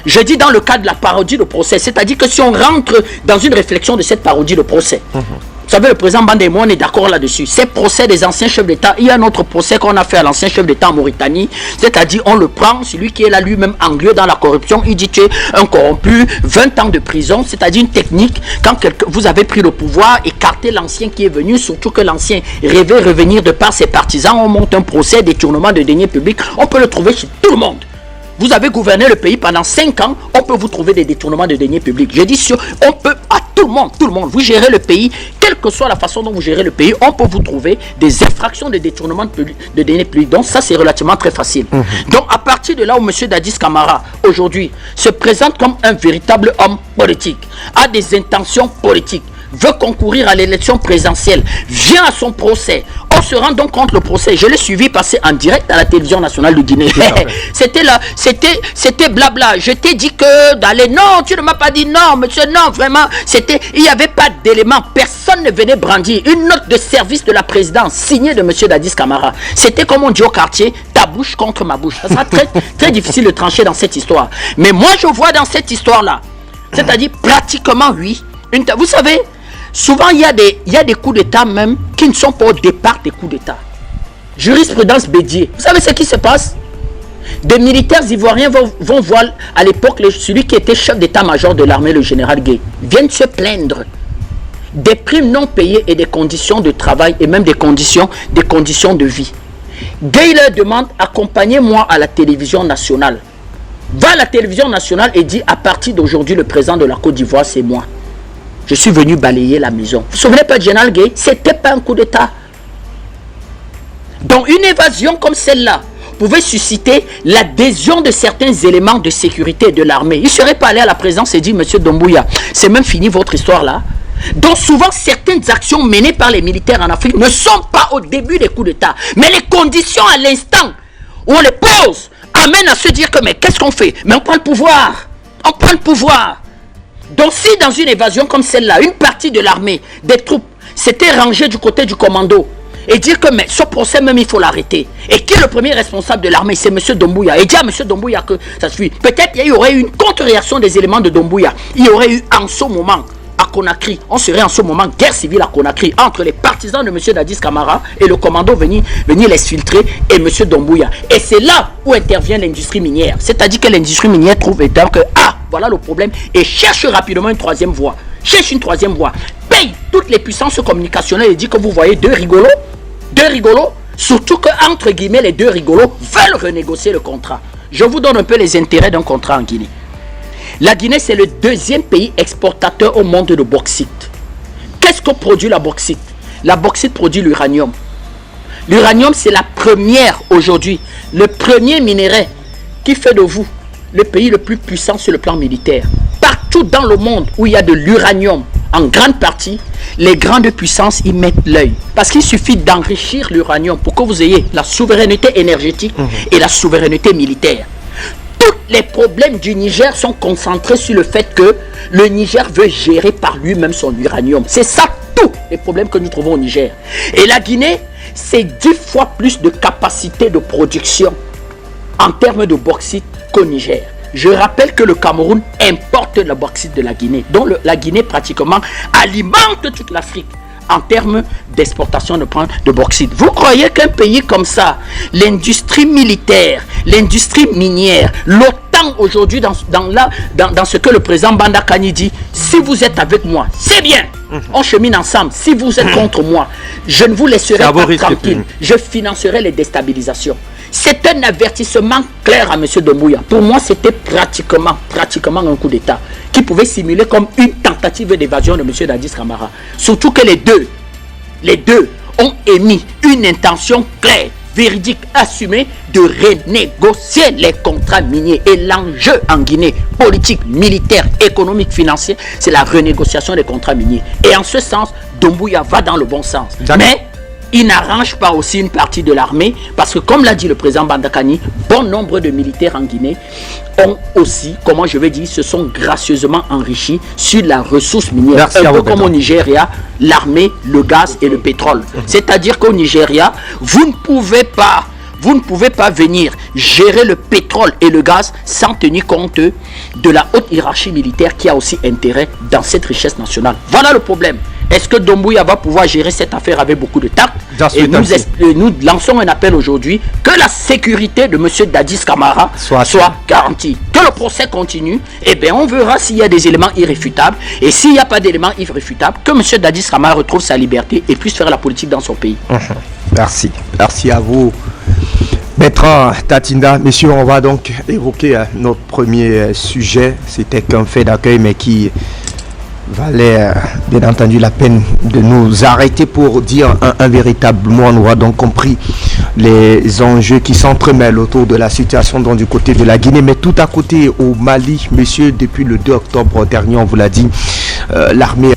Je dis dans le cadre de la parodie de procès, c'est-à-dire que si on rentre dans une réflexion de cette parodie de procès, vous savez, le président Bandé et moi, on est d'accord là-dessus. Ces procès des anciens chefs d'État, il y a un autre procès qu'on a fait à l'ancien chef d'État en Mauritanie, c'est-à-dire on le prend, celui qui est là lui-même englué dans la corruption, il dit tu es un corrompu, 20 ans de prison, c'est-à-dire une technique, quand vous avez pris le pouvoir, écarter l'ancien qui est venu, surtout que l'ancien rêvait revenir de par ses partisans, on monte un procès, détournement de deniers publics, on peut le trouver chez tout le monde. Vous avez gouverné le pays pendant 5 ans, on peut vous trouver des détournements de deniers publics. Je dis, on peut, à tout le monde, vous gérez le pays, quelle que soit la façon dont vous gérez le pays, on peut vous trouver des infractions de détournement de deniers publics. Donc ça, c'est relativement très facile. Donc à partir de là où M. Dadis Camara, aujourd'hui, se présente comme un véritable homme politique, a des intentions politiques, veut concourir à l'élection présidentielle, vient à son procès. On se rend donc compte le procès. Je l'ai suivi passer en direct à la télévision nationale de Guinée. C'était là, c'était blabla. Je t'ai dit que d'aller. Non, tu ne m'as pas dit non, monsieur, non, vraiment. Il n'y avait pas d'éléments. Personne ne venait brandir une note de service de la présidence signée de monsieur Dadis Camara. C'était comme on dit au quartier, ta bouche contre ma bouche. Ça sera très, très difficile de trancher dans cette histoire. Mais moi, je vois dans cette histoire-là, c'est-à-dire pratiquement, oui, vous savez, souvent, il y a des coups d'État même qui ne sont pas au départ des coups d'État. Jurisprudence Bédier. Vous savez ce qui se passe? Des militaires ivoiriens vont voir à l'époque celui qui était chef d'état-major de l'armée, le général Gueye, viennent se plaindre des primes non payées et des conditions de travail et même des conditions de vie. Gueye leur demande, accompagnez-moi à la télévision nationale. Va à la télévision nationale et dit, à partir d'aujourd'hui, le président de la Côte d'Ivoire, c'est moi. Je suis venu balayer la maison. Vous vous souvenez pas de général Gueye? C'était pas un coup d'État. Donc une évasion comme celle-là pouvait susciter l'adhésion de certains éléments de sécurité de l'armée. Il ne serait pas allé à la présidence et dit, monsieur Doumbouya, c'est même fini votre histoire là. Donc souvent certaines actions menées par les militaires en Afrique ne sont pas au début des coups d'État. Mais les conditions à l'instant où on les pose amènent à se dire que mais qu'est-ce qu'on fait? Mais on prend le pouvoir. On prend le pouvoir. Donc si dans une évasion comme celle-là, une partie de l'armée, des troupes, s'était rangée du côté du commando, et dire que mais ce procès même il faut l'arrêter. Et qui est le premier responsable de l'armée? C'est M. Doumbouya. Et dire à M. Doumbouya que ça suffit. Peut-être il y aurait eu une contre-réaction des éléments de Doumbouya. Il y aurait eu en ce moment à Conakry, on serait en ce moment guerre civile à Conakry entre les partisans de M. Dadis Camara et le commando venir les filtrer et M. Doumbouya. Et c'est là où intervient l'industrie minière. C'est-à-dire que l'industrie minière trouve étant que voilà le problème et cherche rapidement une troisième voie. Cherche une troisième voie. Paye toutes les puissances communicationnelles et dit que vous voyez deux rigolos, surtout que entre guillemets les deux rigolos veulent renégocier le contrat. Je vous donne un peu les intérêts d'un contrat en Guinée. La Guinée, c'est le deuxième pays exportateur au monde de bauxite. Qu'est-ce que produit la bauxite? La bauxite produit l'uranium. L'uranium, c'est la première aujourd'hui, le premier minerai qui fait de vous le pays le plus puissant sur le plan militaire. Partout dans le monde où il y a de l'uranium, en grande partie, les grandes puissances y mettent l'œil. Parce qu'il suffit d'enrichir l'uranium pour que vous ayez la souveraineté énergétique et la souveraineté militaire. Tous les problèmes du Niger sont concentrés sur le fait que le Niger veut gérer par lui-même son uranium. C'est ça tous les problèmes que nous trouvons au Niger. Et la Guinée, c'est 10 fois plus de capacité de production en termes de bauxite qu'au Niger. Je rappelle que le Cameroun importe la bauxite de la Guinée. Donc la Guinée pratiquement alimente toute l'Afrique en termes d'exportation de bauxite. Vous croyez qu'un pays comme ça, l'industrie militaire, l'industrie minière, l'OTAN aujourd'hui dans ce que le président Banda Kani dit, si vous êtes avec moi, c'est bien, on chemine ensemble. Si vous êtes contre moi, je ne vous laisserai pas tranquille. Je financerai les déstabilisations. C'est un avertissement clair à M. Doumbouya. Pour moi, c'était pratiquement un coup d'État qui pouvait simuler comme une tentative d'évasion de M. Dadis Camara. Surtout que les deux ont émis une intention claire, véridique, assumée de renégocier les contrats miniers. Et l'enjeu en Guinée, politique, militaire, économique, financier, c'est la renégociation des contrats miniers. Et en ce sens, Doumbouya va dans le bon sens. Mais il n'arrange pas aussi une partie de l'armée parce que, comme l'a dit le président Bandakani, bon nombre de militaires en Guinée ont aussi, comment je vais dire, se sont gracieusement enrichis sur la ressource minière. Un peu comme au Nigeria, l'armée, le gaz et le pétrole. C'est-à-dire qu'au Nigeria, vous ne pouvez pas venir gérer le pétrole et le gaz sans tenir compte de la haute hiérarchie militaire qui a aussi intérêt dans cette richesse nationale. Voilà le problème. Est-ce que Doumbouya va pouvoir gérer cette affaire avec beaucoup de tact? Et nous lançons un appel aujourd'hui que la sécurité de M. Dadis Camara soit garantie. Que le procès continue. Et bien, on verra s'il y a des éléments irréfutables. Et s'il n'y a pas d'éléments irréfutables, que M. Dadis Camara retrouve sa liberté et puisse faire la politique dans son pays. Merci. Merci à vous, Maître Tatinda. Messieurs, on va donc évoquer notre premier sujet. C'était qu'un fait d'accueil, mais qui valait bien entendu la peine de nous arrêter pour dire un véritable mot. On aura donc compris les enjeux qui s'entremêlent autour de la situation du côté de la Guinée, mais tout à côté au Mali, messieurs, depuis le 2 octobre dernier, on vous l'a dit, l'armée